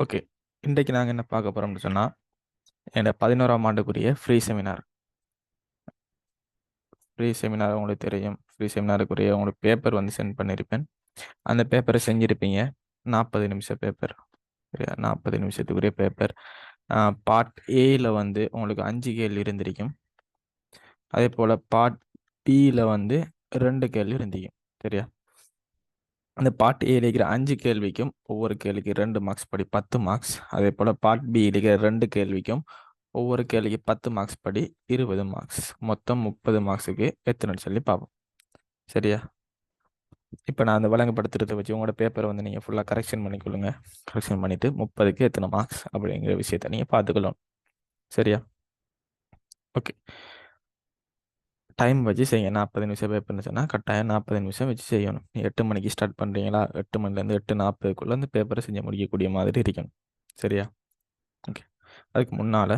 Okay. இன்றைக்கு நாங்க என்ன பார்க்க போறோம்னு சொன்னா, என்னோட 11ஆம் ஆண்டுக்குரிய ஃப்ரீ செமினார் உங்களுக்கு தெரியும். ஃப்ரீ செமினாருக்குரிய உங்களுக்கு பேப்பர் வந்து சென்ட் பண்ணியிருப்பேன். அந்த பேப்பரை செஞ்சிருப்பீங்க. 40 நிமிஷ பேப்பர். சரியா? 40 நிமிஷத்துக்குரிய பேப்பர். பார்ட் ஏல வந்து உங்களுக்கு 5 கேள்வி இருந்திருக்கும். அதேபோல பார்ட் பில வந்து 2 கேள்வி இருந்திருக்கும். சரியா? அந்த பார்ட் ஏல இருக்கிற 5 கேள்விக்கும் ஒவ்வொரு கேள்விக்கு 2 மார்க்ஸ் படி 10 மார்க்ஸ். அதேபோல பார்ட் பி இருக்கிற 2 கேள்விக்கும் ஒவ்வொரு கேள்விக்கு 10 மார்க்ஸ் படி 20 மார்க்ஸ். மொத்தம் 30 மார்க்ஸுக்கு எத்தனைன்னு சொல்லி பார்ப்போம். சரியா? இப்போ நான் அந்த வழங்கப்படுத்துறதை வச்சு உங்களோட பேப்பரை வந்து நீங்கள் ஃபுல்லாக கரெக்ஷன் பண்ணிக்கொள்ளுங்க. கரெக்ஷன் பண்ணிவிட்டு 30க்கு எத்தனை மார்க்ஸ் அப்படிங்கிற விஷயத்த நீங்கள் பார்த்துக்கலாம். சரியா? ஓகே. டைம் வச்சு செய்யுங்க. 40 நிமிஷம் பேப்பர்னு சொன்னால் கட்டாயம் 40 நிமிஷம் வச்சு செய்யணும். 8 மணிக்கு ஸ்டார்ட் பண்ணுறீங்களா, 8 மணிலேருந்து 8:40க்குள்ளே அந்த பேப்பரை செஞ்சு முடிக்கக்கூடிய மாதிரி இருக்கணும். சரியா? ஓகே. அதுக்கு முன்னால்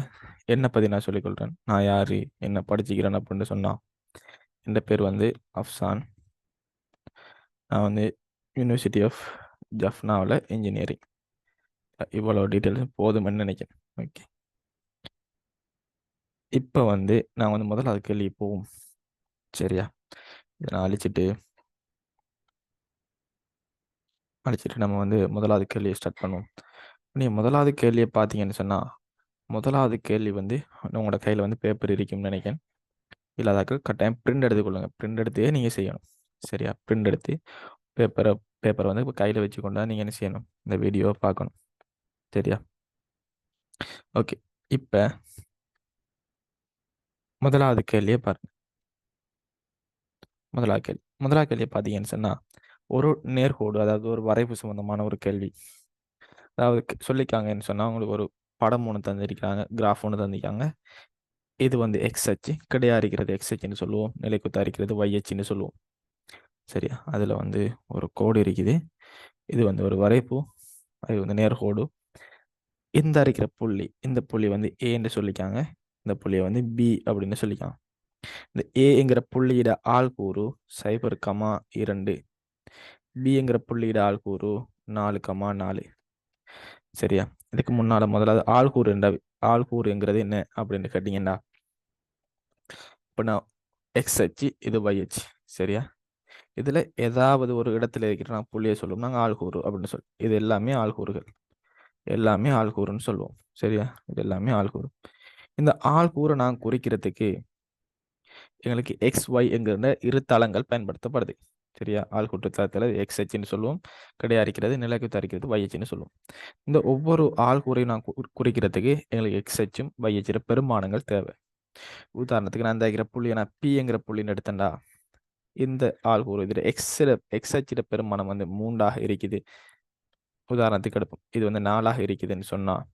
என்னை பற்றி நான் சொல்லிக்கொள்கிறேன். நான் யார், என்ன படிச்சுக்கிறேன் அப்படின்னு சொன்னால், என் பேர் வந்து அஃப்சான். நான் வந்து யூனிவர்சிட்டி ஆஃப் ஜஃப்னாவில் இன்ஜினியரிங். இவ்வளோ டீட்டெயில்ஸ் போதும்னு நினைக்கிறேன். ஓகே. இப்போ வந்து நான் வந்து முதல்ல கேள்வி போவோம். சரியா? இதை நான் அழிச்சிட்டு நம்ம வந்து முதலாவது கேள்வியை ஸ்டார்ட் பண்ணுவோம். நீங்கள் முதலாவது கேள்வியை பார்த்தீங்கன்னு சொன்னால், முதலாவது கேள்வி வந்து உங்களோட கையில் வந்து பேப்பர் இருக்கும்னு நினைக்கிறேன். இல்லாதாக்கள் கட்டாயம் பிரிண்ட் எடுத்துக்கொள்ளுங்க. பிரிண்ட் எடுத்தே நீங்கள் செய்யணும். சரியா? பிரிண்ட் எடுத்து பேப்பரை வந்து இப்போ கையில் வச்சுக்கொண்டா நீங்கள் என்ன செய்யணும், இந்த வீடியோவை பார்க்கணும். சரியா? ஓகே. இப்போ முதலாவது கேள்வியை பாருங்க. முதலாவது கேள்வியை பார்த்தீங்கன்னு சொன்னால், ஒரு நேர்கோடு, அதாவது ஒரு வரைவு சம்பந்தமான ஒரு கேள்வி. அதாவது சொல்லிக்காங்கன்னு சொன்னால், உங்களுக்கு ஒரு படம் ஒன்று தந்திருக்காங்க, கிராஃப் ஒன்று தந்திருக்காங்க. இது வந்து எக்ஸ் அச்சு, கிடையாறிக்கிறது எக்ஸ் அச்சுன்னு சொல்லுவோம், நிலைக்குத்தா இருக்கிறது ஒய் அச்சுன்னு சொல்லுவோம். சரியா? அதில் வந்து ஒரு கோடு இருக்குது. இது வந்து ஒரு வரைப்பு, அது வந்து நேர்கோடு. இந்த அரைக்கிற புள்ளி, இந்த புள்ளி வந்து ஏன்னு சொல்லிக்காங்க, இந்த புள்ளியை வந்து பி அப்படின்னு சொல்லிக்காங்க. இந்த ஏங்கிற புள்ளியிட ஆள்கூறு 0,2, பிங்கிற புள்ளியிட ஆள்கூறு 4,4. சரியா? இதுக்கு முன்னால முதலாவது ஆள்கூறுங்கிறது என்ன அப்படின்னு கேட்டீங்கன்னா, இப்போ நான் எக்ஸ் அச்சு, இது ஒய் அச்சு. சரியா? இதில் ஏதாவது ஒரு இடத்துல இருக்கிற நான் புள்ளியை சொல்லுவோம், நாங்கள் ஆள்கூறு அப்படின்னு சொல்லி. இது எல்லாமே ஆள்கூறுகள், எல்லாமே ஆள்கூறுன்னு சொல்லுவோம். சரியா? இது எல்லாமே ஆள்கூறு. இந்த ஆள்கூறை நான் குறிக்கிறதுக்கு எங்களுக்கு எக்ஸ் ஒய் என்கிற இரு தளங்கள் பயன்படுத்தப்படுது. சரியா? ஆள்கூட்டு தளத்தில் எக்ஸ் அச்சுன்னு சொல்லுவோம், கிடையாறிக்கிறது நிலைக்குத்தா இருக்கிறது ஒய் அச்சுன்னு சொல்லுவோம். இந்த ஒவ்வொரு ஆள்கூறையும் நான் குறிக்கிறதுக்கு எங்களுக்கு எக்ஸ் அச்சும் ஒய் அச்சும் பெருமானங்கள் தேவை. உதாரணத்துக்கு நான் இந்த புள்ளியை நான் பிங்கிற புள்ளின்னு எடுத்தேன்டா, இந்த ஆள்கூறு இதில் எக்ஸ் அச்சிட பெருமானம் வந்து 3ஆக இருக்குது. உதாரணத்துக்கு எடுப்போம், இது வந்து 4ஆக இருக்குதுன்னு சொன்னால்,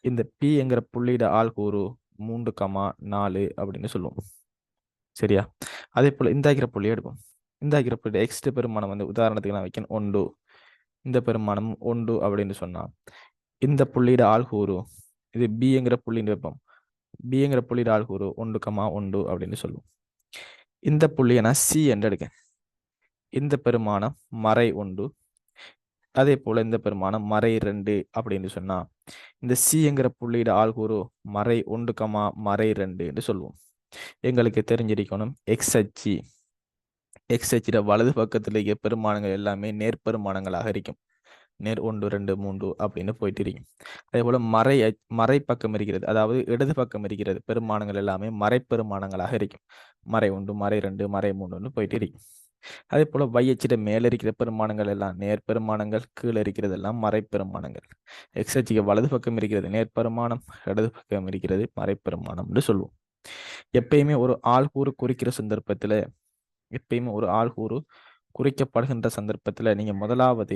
இந்த பிங்கிற புள்ளியிட ஆள்கூறு 3,4 அப்படின்னு சொல்லுவோம். சரியா? அதே போல் இந்த புள்ளியை எடுப்போம். இந்த புள்ளி எக்ஸ் பெருமானம் வந்து உதாரணத்துக்கு நான் வைக்கணும் 1, இந்த பெருமானம் 1 அப்படின்னு சொன்னால், இந்த புள்ளியிட ஆள்கூறு, இது பிங்கிற புள்ளின்னு வைப்போம், பிங்கிற புள்ளியிட ஆள்கூறு 1,1 அப்படின்னு சொல்லுவோம். இந்த புள்ளியை நான் சி என்று எடுக்கேன். இந்த பெருமானம் மறை 1, அதே போல இந்த பெருமானம் மறை 2 அப்படின்னு சொன்னா, இந்த சிங்கிற புள்ளியிட ஆள்கூறு மறை 1, மறை 2 என்று சொல்லுவோம். எங்களுக்கு தெரிஞ்சிருக்கணும், எக்ஸ் அச்சிட வலது பக்கத்தில் இருக்க பெருமானங்கள் எல்லாமே நேர்பெருமானங்களாக இருக்கும். நேர் 1, 2, 3 அப்படின்னு போயிட்டு இருக்கும். அதே போல மறை பக்கம் இருக்கிறது, அதாவது இடது பக்கம் இருக்கிறது பெருமானங்கள் எல்லாமே மறைப்பெருமானங்களாக இருக்கும். மறை 1, மறை 2, மறை 3 போயிட்டு இருக்கும். அதே போல ஒய் அச்சிட மேல இருக்கிற பெருமானங்கள் எல்லாம் நேர்பெருமானங்கள், கீழே இருக்கிறது எல்லாம் மறைப்பெருமானங்கள். எக்ஸ் அச்சுக்கு வலது பக்கம் இருக்கிறது நேர்பெருமானம், இடது பக்கம் இருக்கிறது மறைப்பெருமானம் என்று சொல்லுவோம். எப்பயுமே ஒரு ஆள்கூறு குறிக்கிற சந்தர்ப்பத்துல, எப்பயுமே ஒரு ஆள்கூறு குறிக்கப்படுகின்ற சந்தர்ப்பத்துல நீங்க முதலாவது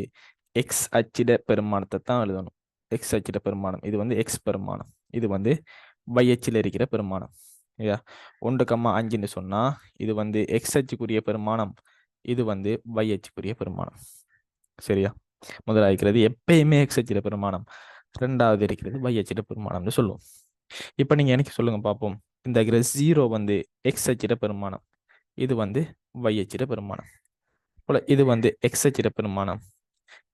எக்ஸ் அச்சிட பெருமானத்தை தான் எழுதணும். எக்ஸ் அச்சிட பெருமானம், இது வந்து எக்ஸ் பெருமானம், இது வந்து ஒய் அச்சில் இருக்கிற பெருமானம். 1,5ன்னு சொன்னா இது வந்து எக்ஸ் அச்சுக்குரிய பெருமானம், இது வந்து ஒய் அச்சுக்குரிய பெருமானம். சரியா? முதலாக இருக்கிறது எப்பயுமே எக்ஸ் அச்சிட பெருமானம், ரெண்டாவது இருக்கிறது ஒய் அச்சிட பெருமானம்னு சொல்லுவோம். இப்போ நீங்க எனக்கு சொல்லுங்க பார்ப்போம், இந்த 0 வந்து எக்ஸ் அச்சிட பெருமானம், இது வந்து ஒய் அச்சிட பெருமானம். போல இது வந்து எக்ஸ் அச்சிட பெருமானம்,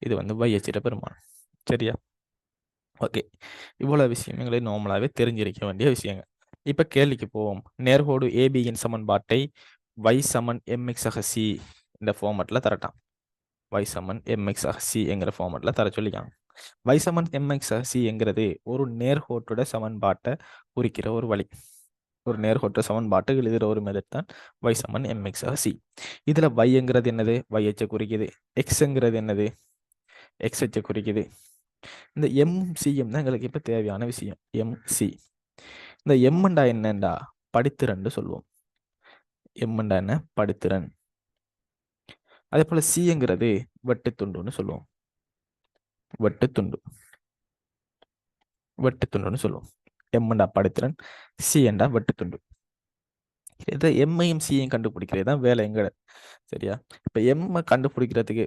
இது வந்து ஒய் அச்சிட பெருமானம். சரியா? ஓகே. இவ்வளவு விஷயம் எங்களுக்கு நார்மலாவே தெரிஞ்சிருக்க வேண்டிய விஷயங்க. இப்ப கேள்விக்கு போவோம். நேர்கோடு ஏபியின் சமன்பாட்டை y சமன் mx ஆக c இந்த ஃபார்மட்ல தரட்டாம். y சமன் mx ஆக c என்கிற ஃபார்மட்ல தர சொல்லிக்காங்க. y சமன் mx ஆக c என்கிறது ஒரு நேர்கோட்டோட சமன்பாட்டை குறிக்கிற ஒரு வழி. ஒரு நேர்கோட்டு சமன்பாட்டை எழுதுகிற ஒரு மெத்தட் தான் y சமன் mx ஆக c. இதுல y என்கிறது என்னது? y அச்சை குறிக்குது. x என்கிறது என்னது? x அச்சை குறிக்குது. இந்த MCM தான் எங்களுக்கு இப்ப தேவையான விஷயம். MC. இந்த எம்ண்டா என்னண்டா படித்திறன் சொல்லுவோம். எம்ண்டா என்ன? படித்திறன். அதே போல சிங்கிறது வெட்டுத்துண்டுன்னு சொல்லுவோம். வெட்டுத்துண்டு. வெட்டுத்துண்டுன்னு சொல்லுவோம். எம்ண்டா படித்திறன், சி என்றா வெட்டுத்துண்டு. இதை எம்மையும் சியையும் கண்டுபிடிக்கிறது தான் வேலை எங்க. சரியா? இப்ப எம் கண்டுபிடிக்கிறதுக்கு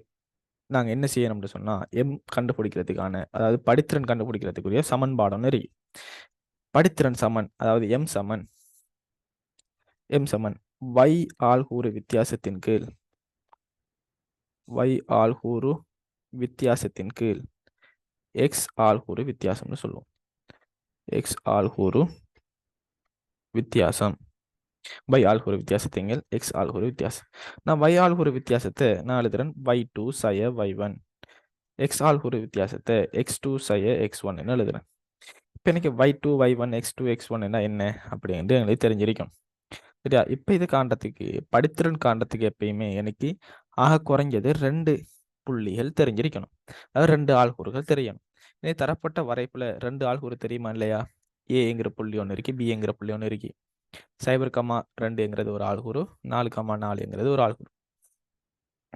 நாங்க என்ன செய்யணும்னு சொன்னா எம் கண்டுபிடிக்கிறதுக்கான அதாவது படித்திறன் கண்டுபிடிக்கிறதுக்குரிய சமன்பாடு இருக்கு. படித்திறன் சமன் அதாவது எம் சமன் y ஆள்கூறு வித்தியாசத்தின் கீழ் y ஆள்கூறு வித்தியாசத்தின் கீழ் x ஆள்கூறு வித்தியாசம்னு சொல்லுவோம். x ஆள்கூறு வித்தியாசம் y ஆள்கூறு வித்தியாசத்தின் கீழ் x ஆள்கூறு வித்தியாசம். நான் y ஆள்கூறு வித்தியாசத்தை நான் எழுதுறேன் y2 சய y1. x ஆள்கூறு வித்தியாசத்தை x2 சய x1 எழுதுறேன். இப்போ எனக்கு y2 y1 x2 x1 என்ன அப்படின்னு எங்களுக்கு தெரிஞ்சிருக்கும். சரியா? இப்போ இது காண்றதுக்கு படித்திறன் காண்றதுக்கு எப்பயுமே எனக்கு ஆக குறைஞ்சது 2 புள்ளிகள் தெரிஞ்சிருக்கணும். அதாவது 2 ஆள்கூறுகள் தெரியணும். இனி தரப்பட்ட வரைப்புல 2 ஆள்கூறு தெரியுமா இல்லையா? ஏங்கிற புள்ளி ஒன்று இருக்கு, பிங்கிற புள்ளி ஒன்று இருக்கு. 0,2ங்கிறது ஒரு ஆள்கூறு, 4,4ங்கிறது ஒரு ஆள்கூறு.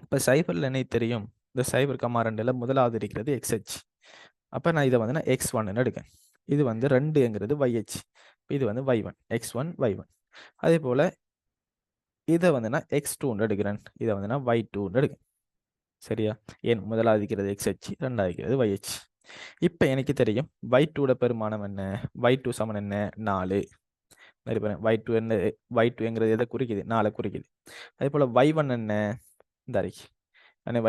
இப்போ சைபர்ல என்ன தெரியும்? இந்த 0,2ல முதலாவது இருக்கிறது எக்ஸ்ஹெச். அப்போ நான் இதை வந்து நான் x1 எடுக்கேன். இது வந்து 2ங்கிறது yh. இது வந்து y1 x1 y1. அதே போல இதை வந்து நான் x2 எடுக்கிறேன். இதை வந்து நான் y2 எடுக்கிறேன். சரியா? ஏன் முதலாவது இருக்கிறது xh, ரெண்டாவது இருக்கிறது yh. இப்போ எனக்கு தெரியும் y2 பெருமானம் என்ன? y2 சமன் என்ன? 4. y2 என்ன? y2ங்கிறது எதை குறிக்குது? 4 குறிக்குது. அதே போல y1 என்ன? இந்த அறிக்கை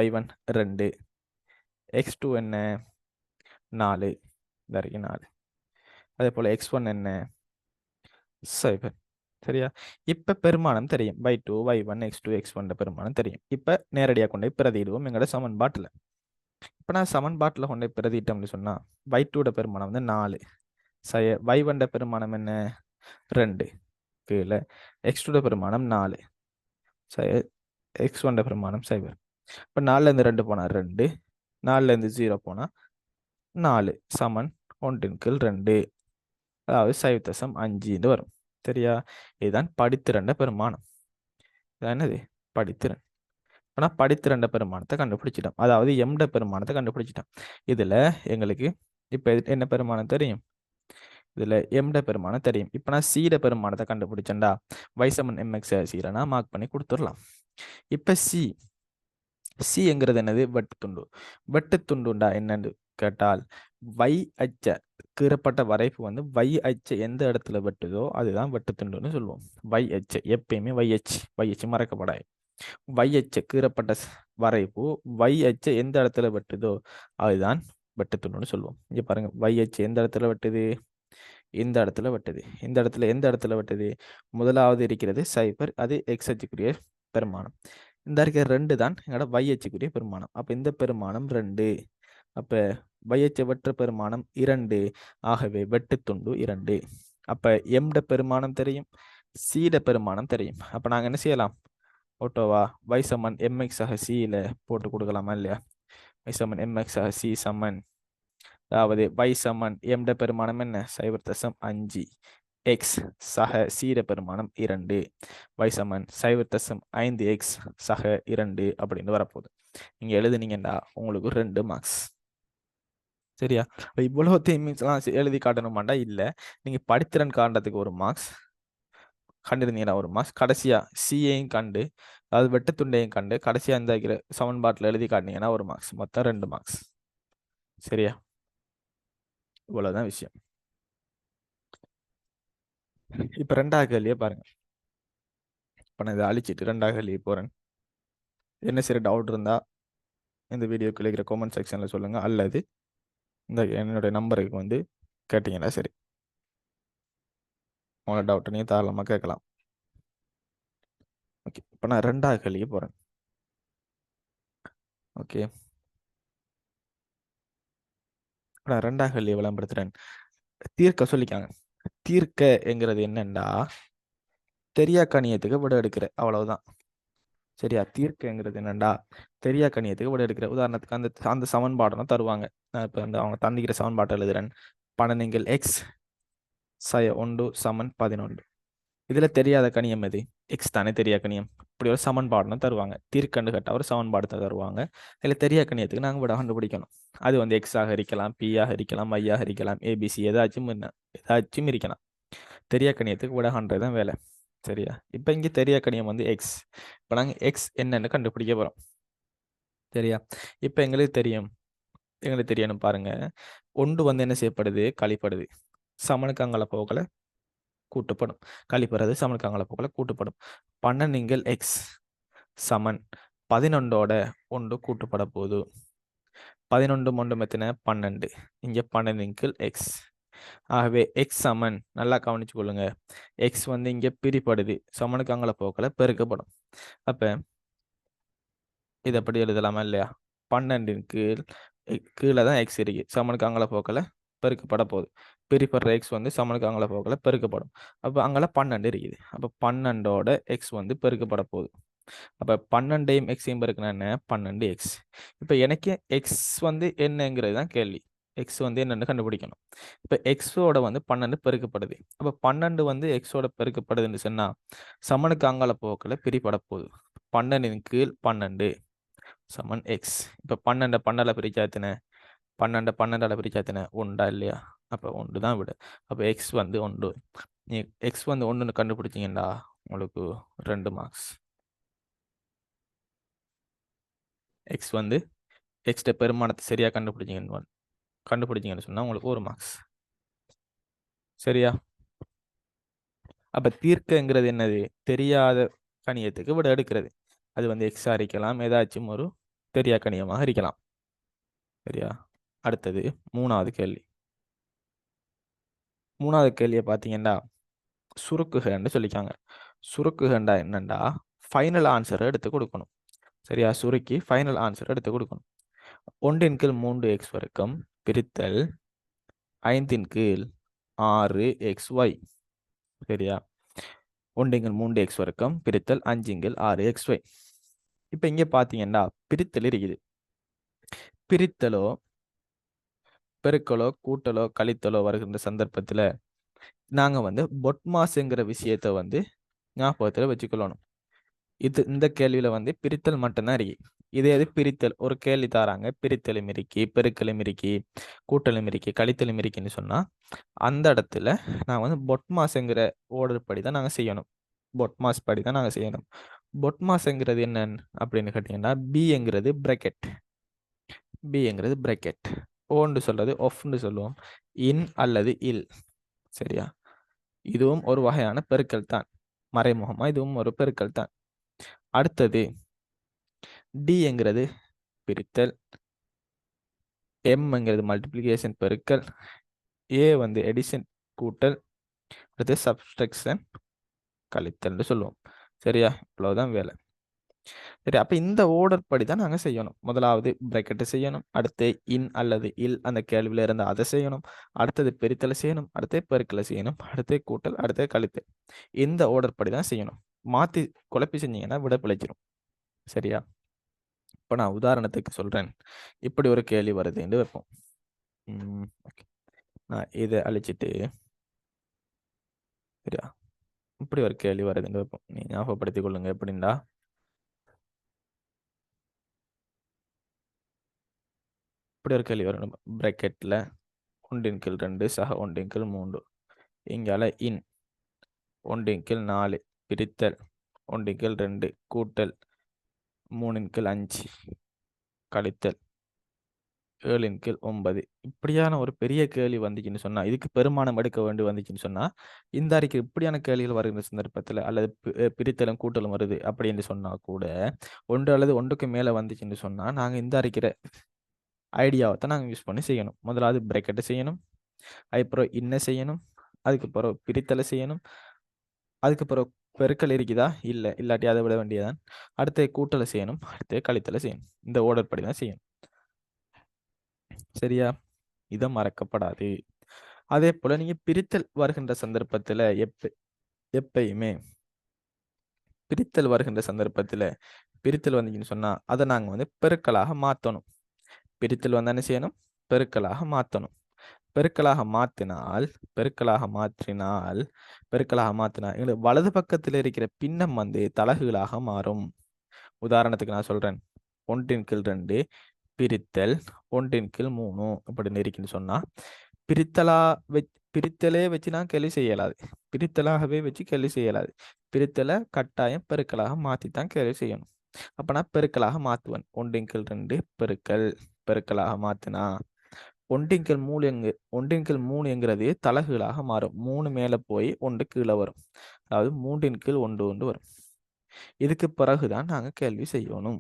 y1 2. x2 என்ன? 4. இந்த அறிக்கை 4. அதே போல x1 என்ன? 7. சரியா? இப்ப பெருமானம் தெரியும். y2 y1 x2 x1 பெருமானம் தெரியும். இப்ப நேரடியாக கொண்டு போய் பிரதியிடுவோம் எங்களோட சமன்பாட்டில். இப்போ நான் சமன்பாட்டில் கொண்டு போய் பிரதிட்டோம்னு சொன்னா y2 பெருமானம் வந்து 4. y1 பெருமானம் என்ன? 2. கீழே x2 பெருமானம் 4. x1 பெருமானம் 7. இப்போ 4லேருந்து 2 போனால் 2, 4லேருந்து 0 போனால் 4 சமன் 1/2, அதாவது 0.5 வரும். சரியா? இதுதான் படித்திறன் பெருமானம். இதான் என்னது? படித்திறன். ஆனால் படித்திறன் பெருமானத்தை கண்டுபிடிச்சிட்டோம். அதாவது எம்ட பெருமானத்தை கண்டுபிடிச்சிட்டோம். இதில் எங்களுக்கு இப்போ என்ன பெருமானம் தெரியும்? இதில் எம்ட பெருமானம் தெரியும். இப்போ நான் சீட பெருமானத்தை கண்டுபிடிச்சேன்டா y சமன் mx சீரனா மார்க் பண்ணி கொடுத்துடலாம். இப்போ சிங்கிறது என்னது? வெட்டுத்துண்டு. வெட்டுத்துண்டுண்டா என்னன்னு கேட்டால் y அச்ச கீறப்பட்ட வரைப்பு வந்து y அச்ச எந்த இடத்துல வெட்டுதோ அதுதான் வெட்டுத்துண்டுன்னு சொல்லுவோம். y அச்ச எப்பயுமே y அச்சு மறக்கப்படாது. y அச்ச கீறப்பட்ட வரைப்பு y அச்ச எந்த இடத்துல வெட்டுதோ அதுதான் வெட்டுத்துண்டுன்னு சொல்லுவோம். இங்க பாருங்க y அச்சு எந்த இடத்துல வெட்டுது? இந்த இடத்துல வெட்டுது. இந்த இடத்துல எந்த இடத்துல வெட்டுது? முதலாவது இருக்கிறது 0, அது x அச்சுக்குரிய பெருமானம். இந்த இருக்கிற 2 தான் எங்களோட y அச்சுக்குரிய பெருமானம். அப்ப இந்த பெருமானம் 2. அப்ப y அச்ச வெற்று பெருமானம் 2. ஆகவே வெட்டுத்துண்டு 2. அப்ப எம்ட பெருமானம் தெரியும், சீட பெருமானம் தெரியும். அப்ப நாங்க என்ன செய்யலாம்? ஓட்டோவா y சமன் mx ஆக c போட்டு கொடுக்கலாமா இல்லையா? y சமன் mx ஆக c சமன் அதாவது y சமன் எம்ட பெருமானம் என்ன? 0.5 x சக சீட பெருமானம் 2. y சமன் 0.5 x சக 2 அப்படின்னு வரப்போகுது. நீங்க எழுதுனீங்கன்னா உங்களுக்கு 2 மார்க்ஸ். சரியா? இவ்வளவு தேமிங்ஸ்லாம் எழுதி காட்டணுமாண்டா இல்ல. நீங்க படித்திறன் காண்றதுக்கு ஒரு மார்க்ஸ், கண்டிருந்தீங்கன்னா ஒரு மார்க்ஸ், கடைசியா சியையும் கண்டு அதாவது வெட்டுத்துண்டையும் கண்டு கடைசியா இந்த சமன்பாட்டில் எழுதி காட்டினீங்கன்னா ஒரு மார்க்ஸ். மொத்தம் 2 மார்க்ஸ். சரியா? இவ்வளவுதான் விஷயம். இப்ப 2வது கேள்வியே பாருங்க. இப்ப நான் இதை அழிச்சிட்டு 2வது கேள்வி போறேன். என்ன சரி டவுட் இருந்தா இந்த வீடியோக்கு இருக்கிற கமெண்ட் செக்ஷன்ல சொல்லுங்க. அல்லது இந்த என்னுடைய நம்பருக்கு வந்து கேட்டிங்கன்னா சரி. உங்களோட டவுட்டை நீங்கள் தாராளமாக கேட்கலாம். ஓகே, இப்போ நான் 2வது கேள்விக்கு போகிறேன். ஓகே, நான் 2வது கேள்வியை விளம்பரத்துறேன். தீர்க்க சொல்லிக்காங்க. தீர்க்க என்கிறது என்னண்டா தெரியா கணியத்துக்கு விட எடுக்கிற, அவ்வளவுதான். சரியா? தீர்க்கங்கிறது என்னண்டா தெரியா கணியத்துக்கு விட எடுக்கிற. உதாரணத்துக்கு அந்த அந்த சமன்பாடுலாம் தருவாங்க. நான் இப்போ அந்த அவங்க தந்திக்கிற சமன்பாட்டை எழுதுறேன். 12 எக்ஸ் சய 1 சமன் 11. இதுல தெரியாத கணியம் எது? எக்ஸ் தானே தெரியா கணியம். இப்படி ஒரு சமன்பாடுன்னு தருவாங்க. தீர்க்கண்டு கேட்டால் ஒரு சமன்பாடு தருவாங்க. இதில் தெரியா கணியத்துக்கு நாங்கள் விட கண்டுபிடிக்கணும். அது வந்து எக்ஸாக இருக்கலாம், பியாக இருக்கலாம், ஐயாக இருக்கலாம், ஏபிசி ஏதாச்சும் ஏதாச்சும் இருக்கலாம். தெரியா கணியத்துக்கு விட கண்டுறது தான் வேலை. சரியா? இப்போ இங்கே தெரியா கணியம் வந்து எக்ஸ். இப்போ நாங்கள் எக்ஸ் என்னன்னு கண்டுபிடிக்க போகிறோம். சரியா? இப்போ எங்களுக்கு தெரியணும் பாருங்க. ஒன்று வந்து என்ன செய்யப்படுது? கழிப்படுது. சமனுக்கு அங்கே போகல கூட்டுப்படும். கழிப்படுறது சமனுக்கு அங்கே போகல கூட்டுப்படும். 12 எக்ஸ் சமன் 11ஓட 1 கூட்டுப்பட போகுது. 11 1 எத்தனை? 12. இங்கே 12 எக்ஸ். ஆகவே எக்ஸ் சமன், நல்லா கவனிச்சு கொள்ளுங்க, எக்ஸ் வந்து இங்கே பிரிப்படுது, சமனுக்கு அங்கே போகல பெருக்கப்படும். அப்போ இதை எப்படி எழுதலாமா இல்லையா? 12 கீழே தான் எக்ஸ் இருக்கு, சமனுக்கு அங்கே போகல பெருக்கப்பட போகுது. பிரிப்படுற எக்ஸ் வந்து சமனுக்கு அங்கே போகல பெருக்கப்படும். அப்போ அங்கே 12 இருக்குது. அப்போ 12ஓட எக்ஸ் வந்து பெருக்கப்பட போகுது. அப்போ 12ஐயும் எக்ஸையும் பெருக்கினா என்ன? 12 எக்ஸ். இப்போ எனக்கு எக்ஸ் வந்து என்னங்கிறது தான் கேள்வி. எக்ஸ் வந்து என்னன்னு கண்டுபிடிக்கணும். இப்போ எக்ஸோட வந்து 12 பெருக்கப்படுது. அப்போ 12 வந்து எக்ஸோட பெருக்கப்படுதுன்னு சொன்னா சமனுக்கு அங்கால போக்கல பிரிப்பட போகுது. 12 கீழ் 12 சமன் எக்ஸ். இப்போ 12 12 பிரிச்சாத்தின 12 12 பிரிச்சாத்தின ஒன்றா இல்லையா? அப்போ ஒன்று தான் விடு. அப்போ எக்ஸ் வந்து 1. நீ எக்ஸ் வந்து 1ன்னு கண்டுபிடிச்சிங்கன்னா உங்களுக்கு 2 மார்க்ஸ். எக்ஸ் வந்து எக்ஸ்ட பெருமானத்தை சரியா கண்டுபிடிச்சிங்கன்னு சொன்னா உங்களுக்கு 1 மார்க்ஸ். சரியா? அப்ப தீர்க்கங்கிறது என்னது? தெரியாத கணியத்துக்கு விட எடுக்கிறது. அது வந்து எக்ஸா இருக்கலாம், ஏதாச்சும் ஒரு தெரியா கணியமாக இருக்கலாம். சரியா? அடுத்தது 3வது கேள்வி. 3வது கேள்வியை பார்த்தீங்கன்னா சுருக்குகன்னு சொல்லிக்காங்க. சுருக்குகண்டா என்னண்டா ஃபைனல் ஆன்சரை எடுத்து கொடுக்கணும். சரியா? சுருக்கி ஃபைனல் ஆன்சர் எடுத்து கொடுக்கணும். 1 கீழ் 3 எக்ஸ் வரைக்கும் பிரித்தல் 5 கீழ் 6 எக்ஸ் ஒய். சரியா? 1 கீழ் 3 எக்ஸ் வரைக்கும் பிரித்தல் 5 கீழ் 6 எக்ஸ் ஒய். இப்போ இங்கே பார்த்தீங்கன்னா பிரித்தல் இருக்குது. பிரித்தலோ பெருக்கலோ கூட்டலோ கழித்தலோ வருகின்ற சந்தர்ப்பத்தில் நாங்கள் வந்து பொட்மாஸ்ங்கிற விஷயத்தை வந்து ஞாபகத்தில் வச்சுக்கொள்ளணும். இந்த கேள்வியில் வந்து பிரித்தல் மட்டும்தான் இருக்கு. இதே பிரித்தல் ஒரு கேள்வி தாராங்க, பிரித்தலும் இருக்கி, பெருக்கலும் இருக்கி, கூட்டலும் இருக்கி, கழித்தலும் இருக்குன்னு சொன்னால் அந்த இடத்துல நான் வந்து பொட்மாஸ்ங்கிற ஓர்டர் படி தான் நாங்கள் செய்யணும். பொட்மாஸ் படி தான் நாங்கள் செய்யணும். பொட்மாஸ்ங்கிறது என்னன்னு அப்படின்னு கேட்டிங்கன்னா பிங்கிறது பிரக்கெட். பிங்கிறது பிரக்கெட். ஓன்னு சொல்றது ஒஃப்னு சொல்லுவோம். இன் அல்லது இல். சரியா? இதுவும் ஒரு வகையான பெருக்கல் தான். மறைமுகமா இதுவும் ஒரு பெருக்கல் தான். அடுத்தது டிங்கிறது பிரித்தல், எம்ங்கிறது மல்டிப்ளிகேஷன் பெருக்கல், ஏ வந்து எடிஷன் கூட்டல், அடுத்து சப்ஸ்ட்ரக்ஷன் கழித்தல்னு சொல்லுவோம். சரியா? இவ்வளவுதான் வேலை. சரி, அப்போ இந்த ஓர்டர் படி தான் நாங்கள் செய்யணும். முதலாவது பிரக்கெட்டை செய்யணும், அடுத்து இன் அல்லது இல் அந்த கேள்வியில் இருந்து அதை செய்யணும், அடுத்தது பெருத்தலை செய்யணும், அடுத்து பெருக்கலை செய்யணும், அடுத்து கூட்டல், அடுத்து கழித்தல். இந்த ஓர்டர் படி தான் செய்யணும். மாற்றி குழப்பி செஞ்சீங்கன்னா விட பிழைச்சிரும். சரியா? இப்போ நான் உதாரணத்துக்கு சொல்கிறேன். இப்படி ஒரு கேள்வி வருதுன்னு வைப்போம். ஓகே, நான் இதை அழிச்சிட்டு சரியா இப்படி ஒரு கேள்வி வருதுன்னு வைப்போம். நீ ஞாபகப்படுத்திக் கொள்ளுங்க. எப்படின்னா இப்படி ஒரு கேள்வி வரும். பிரக்கெட்டில் 1 கீழ் 2 சக 1 கீழ் 3. இங்கால இன் 1 கீழ் 4 பிரித்தல் 1 கீழ் 2 கூட்டல் 3 கீழ் 5 கழித்தல் 7 கீழ் 9. இப்படியான ஒரு பெரிய கேள்வி வந்துச்சுன்னு சொன்னா, இதுக்கு பெருமானம் எடுக்க வேண்டி வந்துச்சுன்னு சொன்னா, இந்த அறிக்கை இப்படியான கேள்விகள் வருகிற சந்தர்ப்பத்தில் அல்லது பிரித்தலும் கூட்டலும் வருது அப்படின்னு சொன்னா கூட 1 அல்லது 1க்கு மேல வந்துச்சுன்னு சொன்னா நாங்க இந்த அறிக்கிற ஐடியாவை தான் நாங்கள் யூஸ் பண்ணி செய்யணும். முதலாவது பிரேக்கெட்டை செய்யணும், அதுக்கப்புறம் இன்ன செய்யணும், அதுக்கப்புறம் பிரித்தலை செய்யணும், அதுக்கப்புறம் பெருக்கல் இருக்குதா இல்லை, இல்லாட்டி அதை விட வேண்டியதான். அடுத்து கூட்டலை செய்யணும், அடுத்து கழித்தலை செய்யணும். இந்த ஓர்டர் படி தான் செய்யணும். சரியா? இதை மறக்கப்படாது. அதே போல நீங்க பிரித்தல் வருகின்ற சந்தர்ப்பத்தில் எப்பயுமே பிரித்தல் வருகின்ற சந்தர்ப்பத்தில் பிரித்தல் வந்தீங்கன்னு சொன்னா அதை நாங்கள் வந்து பெருக்கலாக மாற்றணும். பிரித்தல் வந்தா என்ன செய்யணும்? பெருக்கலாக மாற்றணும். பெருக்கலாக மாற்றினால் எங்களுக்கு வலது பக்கத்தில் இருக்கிற பின்னம் வந்து தலகுகளாக மாறும். உதாரணத்துக்கு நான் சொல்றேன், 1/2 பிரித்தல் 1/3 அப்படின்னு இருக்குன்னு சொன்னா பிரித்தலே வச்சு நான் கேள்வி செய்யலாது. பிரித்தலாகவே வச்சு கேள்வி செய்யலாது. பிரித்தலை கட்டாயம் பெருக்கலாக மாற்றித்தான் கேள்வி செய்யணும். அப்ப நான் பெருக்கலாக மாற்றுவேன். 1/2 பெருக்கலாக மாத்தினா 1/3 என்கிறது தலகுகளாக மாறும். 3 மேல போய் 1 கீழே வரும். அதாவது 3/1 வரும். இதுக்கு பிறகுதான் நாங்க கேள்வி செய்யணும்.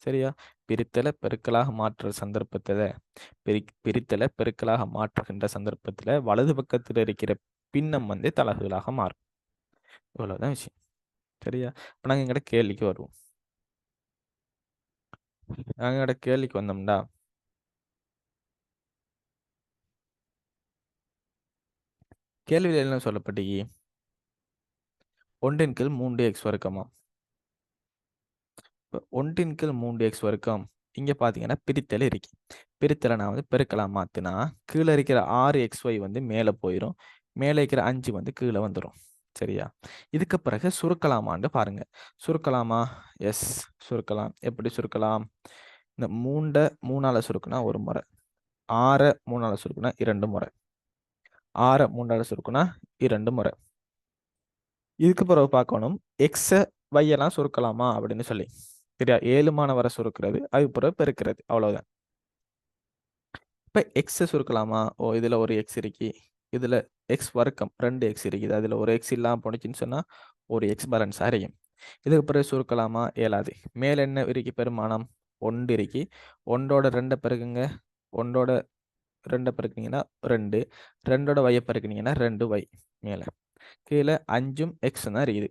சரியா? பிரித்தலை பெருக்கலாக மாற்றுற சந்தர்ப்பத்துல பிரித்தலை பெருக்கலாக மாற்றுகின்ற சந்தர்ப்பத்துல வலது பக்கத்துல இருக்கிற பின்னம் வந்து தலகுகளாக மாறும். இவ்வளவுதான் விஷயம். சரியா? இப்ப நாங்க எங்கட கேள்விக்கு வருவோம். நாங்க எங்கட கேள்விக்கு வந்தோம்டா, கேள்வியில் என்ன சொல்லப்பட்டு 1/3x வர்க்கமா? 1/3x வர்க்கம் இங்க பாத்தீங்கன்னா பிரித்தல் இருக்கு. பிரித்தலை நான் வந்து பெருக்கலாம் மாத்தினா கீழே இருக்கிற 6xy வந்து மேல போயிடும், மேல இருக்கிற 5 வந்து கீழே வந்துடும். சரியா? இதுக்கு பிறகு சுருக்கலாமான்னு பாருங்க. சுருக்கலாமா? எஸ், சுருக்கலாம். எப்படி சுருக்கலாம்? இந்த 3 சுருக்குனா 1 முறை, 6 சுருக்குனா 2 முறை, 6 சுருக்குனா 2 முறை. இதுக்கு பிறகு பார்க்கணும் எக்ஸ வையெல்லாம் சுருக்கலாமா அப்படின்னு சொல்லி. சரியா? 7 வரை சுருக்கிறது, அதுக்கு பிறகு பெருக்கிறது, அவ்வளவுதான். இப்ப எக்ஸ சுருக்கலாமா? ஓ, இதுல ஒரு எக்ஸ் இருக்கு, இதுல எக்ஸ் வர்க்கம் 2x இருக்குது, அதுல ஒரு எக்ஸ் இல்லாம போனுச்சுன்னு சொன்னா ஒரு எக்ஸ் பேலன்ஸ் அறியும். இதுக்கு பிறகு சுருக்கலாமா? இயலாது. மேல என்ன இருக்கு? பெருமானம் 1 இருக்கு. 1ஓட 2 பெருக்குங்க, 1ஓட 2 பெருக்குனீங்கன்னா 2, 2ஓட y பெருக்குனீங்கன்னா 2y. மேல கீழே 5ம் x தான் இருக்குது,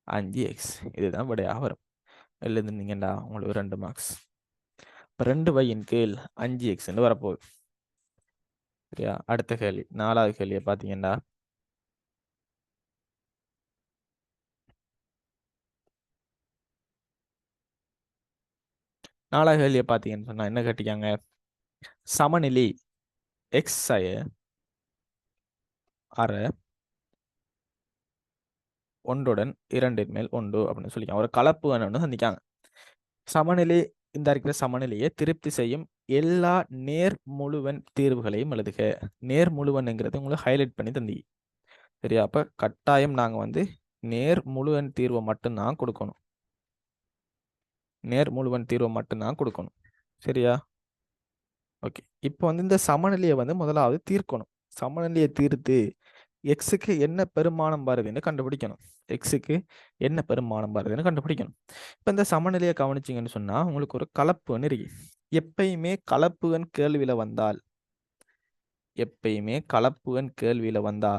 5x. இதுதான் விடையாக வரும். எழுதுனீங்கடா உங்களுக்கு 2 மார்க்ஸ். இப்போ 2y கீழ் 5x வரப்போகுது. சரியா? அடுத்த கேள்வி, 4வது கேள்வியை பார்த்தீங்கன்னா, பார்த்தீங்கன்னு சொன்னா என்ன கேட்டிருக்காங்க? சமநிலை x அரை 1உடன் 2 மேல் 1 அப்படின்னு சொல்லிக்காங்க. ஒரு கலப்பு வேணும்னு சந்திக்காங்க. சமநிலை, இந்த இருக்கிற சமநிலையை திருப்தி செய்யும் எல்லா நேர் முழுவன் தீர்வுகளையும் எழுதுக. நேர் முழுவன்ங்கிறது உங்களுக்கு ஹைலைட் பண்ணி தந்தி. சரியா? அப்ப கட்டாயம் நாங்க வந்து நேர் முழுவன் தீர்வை மட்டும்தான் கொடுக்கணும். நேர் முழுவன் தீர்வை மட்டும்தான் கொடுக்கணும். சரியா? ஓகே. இப்போ வந்து இந்த சமநிலையை வந்து முதலாவது தீர்க்கணும். சமநிலையை தீர்த்து எக்ஸுக்கு என்ன பெருமானம் வருதுன்னு கண்டுபிடிக்கணும். எக்ஸுக்கு என்ன பெருமானம் வருதுன்னு கண்டுபிடிக்கணும். இப்போ இந்த சமநிலையை கவனிச்சிங்கன்னு சொன்னா உங்களுக்கு ஒரு கலப்புன்னு இருக்கு. எப்பயுமே கலப்புவன் கேள்வியில வந்தா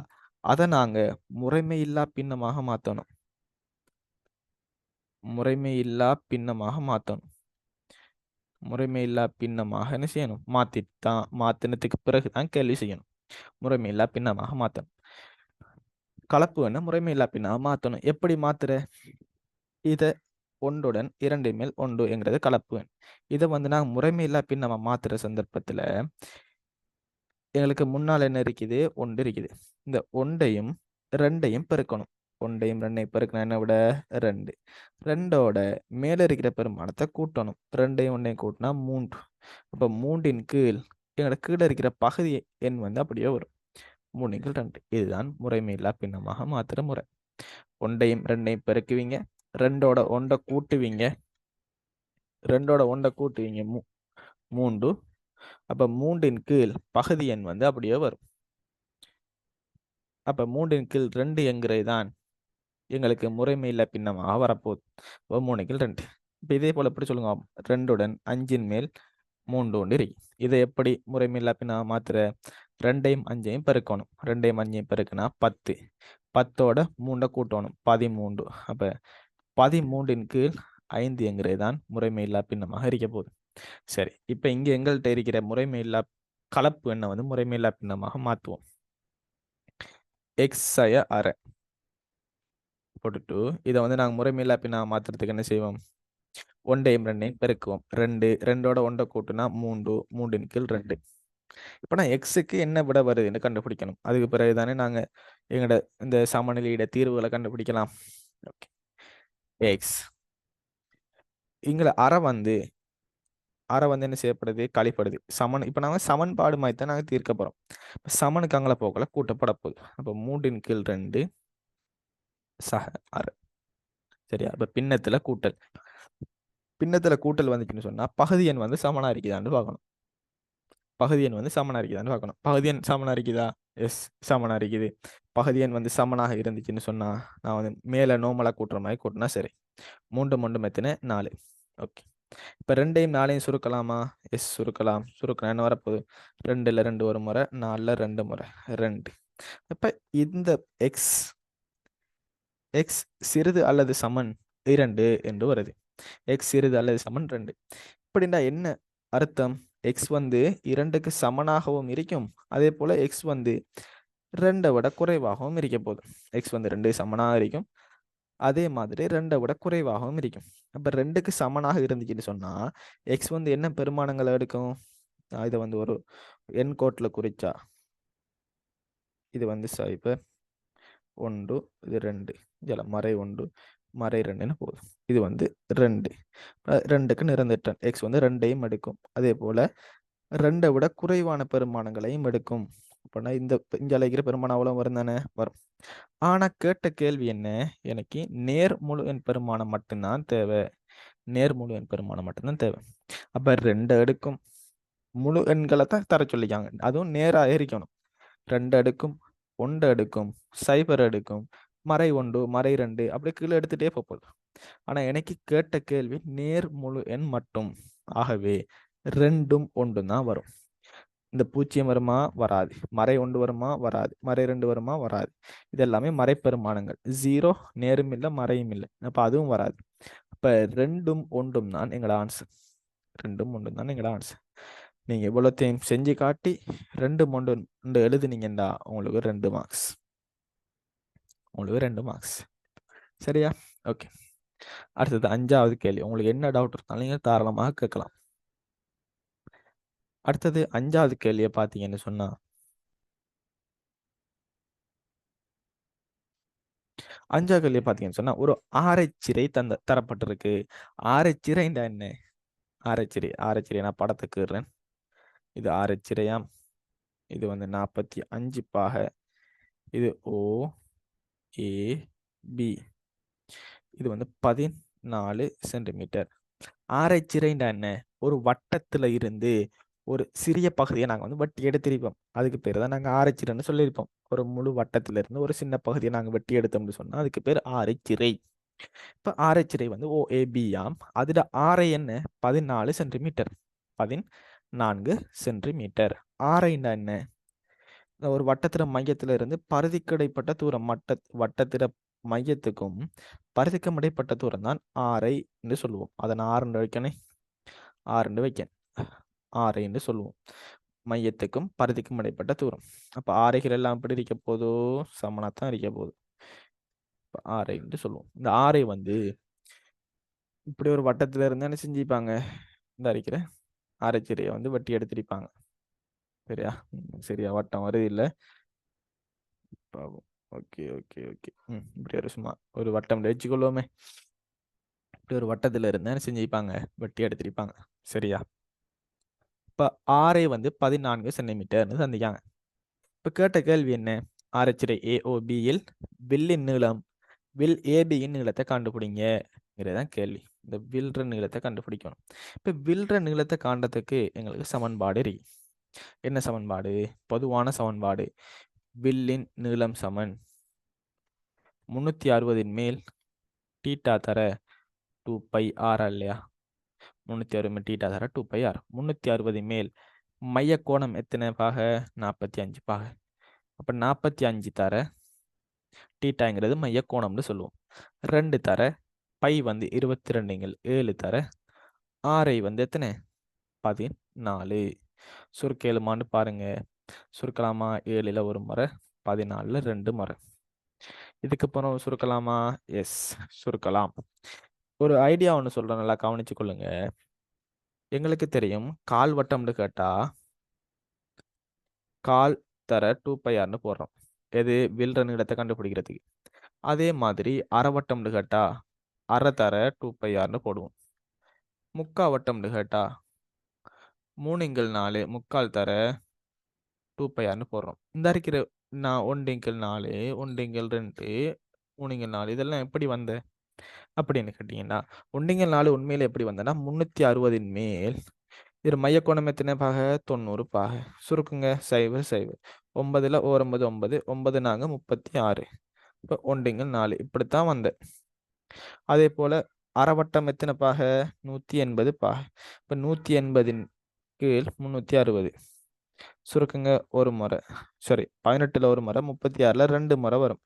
அதை நாங்க முறைமையில்லா பின்னமாக மாற்றணும். முறைமையில்லா பின்னமாக என்ன செய்யணும்? மாத்தினத்துக்கு பிறகுதான் கேள்வி செய்யணும். முறைமையில்லா பின்னமாக மாற்றணும். கலப்பு என்ன முறைமையில்லா பின்னமாக மாற்றணும். எப்படி மாத்துற? இதை 1உடன் 2 மேல் 1 என்கிறது கலப்பு எண். இதை வந்து நாங்கள் முறைமையில்லா பின்னமா மாத்துற சந்தர்ப்பத்துல எங்களுக்கு முன்னால் என்ன இருக்குது? 1 இருக்குது. இந்த 1ஐயும் 2ஐயும் பெருக்கணும். 1ஐயும் 2ஐயும் பெருக்கணும், என்ன விட 2. 2ஓட மேல இருக்கிற பெருமானத்தை கூட்டணும். 2ஐயும் 1ஐயும் கூட்டினா 3. அப்ப 3ன் கீழ் எங்களோட கீழே இருக்கிற பகுதி எண் வந்து அப்படியே வரும். 3/2. இதுதான் முறைமையில்லா பின்னமாக மாத்துற முறை. 1ஐயும் 2ஐயும் பெருக்குவீங்க, 2ஓட 1 கூட்டுவீங்க, 3. அப்ப 3ன் கீழ் பகுதி எண் வந்து அப்படியே வரும். அப்ப 3ன் கீழ் 2 என்கிறது தான் எங்களுக்கு முறைமையில்லா பின்னமாக வரப்போகுது. 3/2. இப்ப இதே போல எப்படி சொல்லுங்க? 2உடன் 5ன் மேல் 3 ஒன்று இருக்கு. இதை எப்படி முறைமையில்லா பின்னா மாத்துற? 2ஐயும் 5ஐயும் பெருக்கணும். 2ஐயும் 5ஐயும் பெருக்குனா 10. 10ஓட 3 கூட்டணும் 13. அப்ப 13 கீழ் 5 என்கிறது தான் முறைமையில்லா பின்னமாக இருக்க போகுது. சரி, இப்ப இங்க எங்கள்கிட்ட இருக்கிற முறைமையில்லா கலப்பு எண்ணை வந்து முறைமையில்லா பின்னமாக மாற்றுவோம். x அரை போட்டுட்டு இதை வந்து நாங்கள் முறைமையில்லா பின்னமாக மாற்றுறதுக்கு என்ன செய்வோம்? 1ஐயும் 2ஐயும் பெருக்குவோம். 2ஓட 1 கூட்டுனா 3. 3 கீழ் 2. இப்போ நான் எக்ஸுக்கு என்ன விட வருதுன்னு கண்டுபிடிக்கணும். அதுக்கு பிறகு தானே நாங்கள் எங்களோட இந்த சமநிலையிட தீர்வுகளை கண்டுபிடிக்கலாம். ஓகே, எக்ஸ் இங்கே அரை வந்து என்ன செய்யப்படுது? கழிப்படுது. சமன் இப்போ நாங்கள் சமன்பாடு மாதிரி தான் நாங்கள் தீர்க்க போகிறோம். சமனுக்கு அங்கே போகல கூட்டப்பட போகுது. அப்போ 3 கீழ் 2 சக அரை. சரியா? இப்போ பின்னத்தில் கூட்டல். பின்னத்தில் கூட்டல் வந்துச்சுன்னு சொன்னால் பகுதி எண் வந்து சமனா இருக்குதான்னு பார்க்கணும். பகுதி எண் வந்து சமனா இருக்குதான்னு பார்க்கணும். பகுதி எண் சமனா இருக்குதா? எஸ், சமனா இருக்குது. பகுதி எண் வந்து சமனாக இருந்துச்சுன்னு சொன்னால் நான் வந்து மேலே நோமலாக கூட்டுற மாதிரி கூட்டினா சரி. 3 3 மெத்தின 4. ஓகே, இப்போ 2ஐயும் 4ஐயும் சுருக்கலாமா? எஸ், சுருக்கலாம். சுருக்கலாம். என்ன வரப்போகுது? 2ல் 2 ஒரு முறை, 4ல் 2 முறை, 2. இப்போ இந்த எக்ஸ் சிறிது அல்லது சமன் 2 என்று வருது. எக்ஸ் சிறிது அல்லது சமன் 2. இப்படின்னா என்ன அர்த்தம்? எக்ஸ் வந்து 2க்கு சமனாகவும் இருக்கும். அதே போல எக்ஸ் வந்து 2ஐ விட குறைவாகவும் இருக்க போகுது. எக்ஸ் வந்து 2 சமனாக இருக்கும். அதே மாதிரி 2ஐ விட குறைவாகவும் இருக்கும். அப்போ 2க்கு சமனாக இருந்துச்சுன்னு சொன்னால் எக்ஸ் வந்து என்ன பெருமானங்களை எடுக்கும்? இதை வந்து ஒரு எண் கோட்டில் குறிச்சா இது வந்து சைபர் 1 இது 2 இதில் மறை 1 மறை 2ன்னு போகுது. இது வந்து 2. 2க்கு நிறந்திட்டன் எக்ஸ் வந்து 2ஐயும் எடுக்கும். அதே போல் 2ஐ விட குறைவான பெருமானங்களையும் எடுக்கும். அப்படின்னா இந்த இங்கே அழைக்கிற பெருமானம் அவ்வளோ வரும் தானே? வரும். ஆனால் கேட்ட கேள்வி என்ன? எனக்கு நேர் முழு எண் பெருமானம் மட்டும்தான் தேவை. நேர் முழு எண் பெருமானம் மட்டும்தான் தேவை. அப்போ 2 எடுக்கும் முழு எண்களை தான் தர சொல்லிக்காங்க. அதுவும் நேராக இருக்கணும். 2 எடுக்கும், 1 எடுக்கும், சைபர் எடுக்கும், மறை 1 மறை 2 அப்படி கீழே எடுத்துகிட்டே போகுது. ஆனால் எனக்கு கேட்ட கேள்வி நேர் முழு எண் மட்டும். ஆகவே 2ம் 1 தான் வரும். இந்த 0 வருமா? வராது. மறை 1 வருமா? வராது. மறை 2 வருமா? வராது. இது எல்லாமே மறைப்பெருமானங்கள். 0 நேரும் இல்லை மறையும் இல்லை. அப்போ அதுவும் வராது. அப்போ 2ம் 1 தான் எங்களோட ஆன்சர். 2ம் 1 தான் எங்களோட ஆன்சர். நீங்கள் இவ்வளோத்தையும் செஞ்சு காட்டி 2ம் 1 எழுதுனீங்கண்டா உங்களுக்கு 2 மார்க்ஸ். உங்களுக்கு 2 மார்க்ஸ். சரியா? ஓகே, அடுத்தது 5வது கேள்வி. உங்களுக்கு என்ன டவுட் இருந்தாலும் நீங்கள் தாராளமாக கேட்கலாம். அடுத்தது 5வது கேள்வியை பார்த்தீங்கன்னு சொன்னா 5வது கேள்வியை பார்த்தீங்கன்னு சொன்னா ஒரு ஆரைச்சிறை தரப்பட்டிருக்கு. ஆரைச்சிறைண்டா என்ன? ஆரைச்சிறை நான் படத்துக்குறேன். இது ஆரைச்சிறையாம். இது வந்து 45 பாகை. இது ஓ ஏ பி. இது வந்து 14 சென்டிமீட்டர். ஆரைச்சிறைண்டா என்ன? ஒரு வட்டத்துல இருந்து ஒரு சிறிய பகுதியை நாங்கள் வந்து வெட்டி எடுத்திருப்போம். அதுக்கு பேர் தான் நாங்கள் ஆரைச்சிறைன்னு சொல்லியிருப்போம். ஒரு முழு வட்டத்துல இருந்து ஒரு சின்ன பகுதியை நாங்கள் வெட்டி எடுத்தோம்னு சொன்னால் அதுக்கு பேர் ஆரைச்சிறை. இப்போ ஆரைச்சிறை வந்து ஓஏபியாம். அதில் ஆரை என்ன? 14 சென்டிமீட்டர். 14 சென்டிமீட்டர். ஆரைண்டா என்ன? ஒரு வட்டத்திர மையத்துல இருந்து பரிதிக்கு இடைப்பட்ட தூரம். வட்டத்திர மையத்துக்கும் பரிதிக்கும் இடைப்பட்ட தூரம் தான் ஆரை என்று சொல்லுவோம். அதை நான் 6 வைக்கணும். 6 வைக்கேன். ஆரை என்று சொல்லுவோம். மையத்துக்கும் பரிதிக்கும் இடைப்பட்ட தூரம். அப்போ ஆரைகள் எல்லாம் எப்படி இருக்க போதோ? சமனாத்தான் இருக்க போகுது. ஆரை என்று சொல்லுவோம். இந்த ஆரை வந்து இப்படி ஒரு வட்டத்துல இருந்து என்ன செஞ்சுப்பாங்க? இந்த அரைக்கிற ஆரைச்சிறையை வந்து வெட்டி எடுத்திருப்பாங்க. சரியா? சரியா, வட்டம் வருது இல்லை? Okay okay okay. இப்படி ஒரு சும்மா ஒரு வட்டம் வச்சுக்கொள்வோமே. இப்படி ஒரு வட்டத்துல இருந்து என்ன செஞ்சுப்பாங்க? வெட்டி எடுத்திருப்பாங்க. சரியா? இப்போ ஆரை வந்து 14 சென்டிமீட்டர்னு தந்திக்காங்க. இப்போ கேட்ட கேள்வி என்ன? ஆரைச்சிறை ஏஓபியில் வில்லின் நீளம், வில் ஏபியின் நீளத்தை கண்டுபிடிங்கிறதான் கேள்வி. இந்த வில்ற நீளத்தை கண்டுபிடிக்கணும். இப்போ வில்ற நீளத்தை காண்றதுக்கு எங்களுக்கு சமன்பாடு இருக்கு. என்ன சமன்பாடு? பொதுவான சமன்பாடு. வில்லின் நீளம் சமன் 360 மேல் தீட்டா தர 2πr இல்லையா? 360 தீட்டா தர 2πr. 360 மேல் மைய கோணம் எத்தனை பாக? 45 பாக. அப்ப 45 தர தீட்டாங்கிறது மைய கோணம்னு சொல்லுவோம். 2 தர பை வந்து 22 7 தர ஆரை வந்து எத்தனை? 14. சுருக்கேலுமான்னு பாருங்க. சுருக்கலாமா? 7ல் ஒரு முறை, 14ல் 2 முறை. இதுக்கு அப்புறம் சுருக்கலாமா? எஸ், சுருக்கலாம். ஒரு ஐடியா ஒன்று சொல்றேன், நல்லா கவனிச்சு கொள்ளுங்க. எங்களுக்கு தெரியும் கால் வட்டம்னு கேட்டா கால் தர 2πrன்னு போடுறோம். எது? வில்ற நீளத்தை கண்டுபிடிக்கிறதுக்கு. அதே மாதிரி அரைவட்டம்னு கேட்டா அரை தர 2πrன்னு போடுவோம். முக்கா வட்டம்னு கேட்டா 3×4 முக்கால் தர 2πrன்னு போடுறோம். இந்த இருக்கிற நான் 1×4 1×2 3×4 இதெல்லாம் எப்படி வந்த அப்படின்னு கேட்டீங்கன்னா, 1×4 உண்மையில எப்படி வந்தனா 360 மேல் இது மைய கோணம் எத்தனை பாக? 90 பாக. சுருக்குங்க 0 0 9ல் 1 9 9 9 நாங்க 36. இப்போ 1×4 இப்படித்தான் வந்த. அதே போல அரைவட்டம் எத்தனை பாக? 180 பாக. இப்போ 180 கீழ் 360 சுருக்குங்க ஒரு முறை, சாரி 18ல் ஒரு முறை, 36ல் 2 முறை வரும்.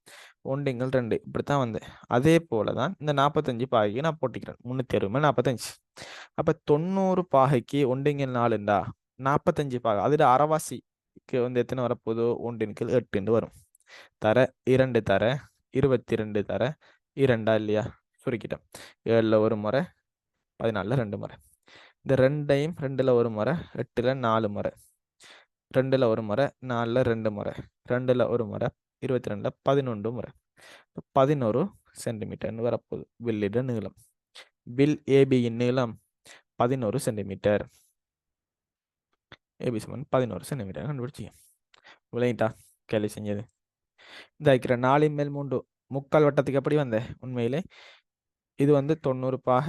1×2 இப்படித்தான் வந்து. அதே போல தான் இந்த 45 பாகைக்கு நான் போட்டிக்கிறேன். 360 45. அப்ப 90 பாகைக்கு 1×4ண்டா 45 பாகை. அதில் அரைவாசிக்கு வந்து எத்தனை வரப்போகுதோ 1×8 வரும். தர 2 தர 22 தர 2 இல்லையா? சுருக்கிட்டேன். 7ல் ஒரு முறை, 14ல் 2 முறை. இந்த 2ஐயும் 2ல் ஒரு முறை, 8ல் 4 முறை, 2ல் ஒரு முறை, 4ல் 2 முறை, 2ல் ஒரு முறை, 22ல் 11 முறை. 11 சென்டிமீட்டர்னு வரப்போகுது வில்லிட நீளம். வில் ஏபியின் நீளம் 11 சென்டிமீட்டர். ஏபி சமன் 11 சென்டிமீட்டர் கண்டுபிடிச்சி விளையிட்டா கேள்வி செஞ்சது. இந்த இருக்கிற 4/3 முக்கால் வட்டத்துக்கு எப்படி வந்த? உண்மையிலே இது வந்து 90 பாக,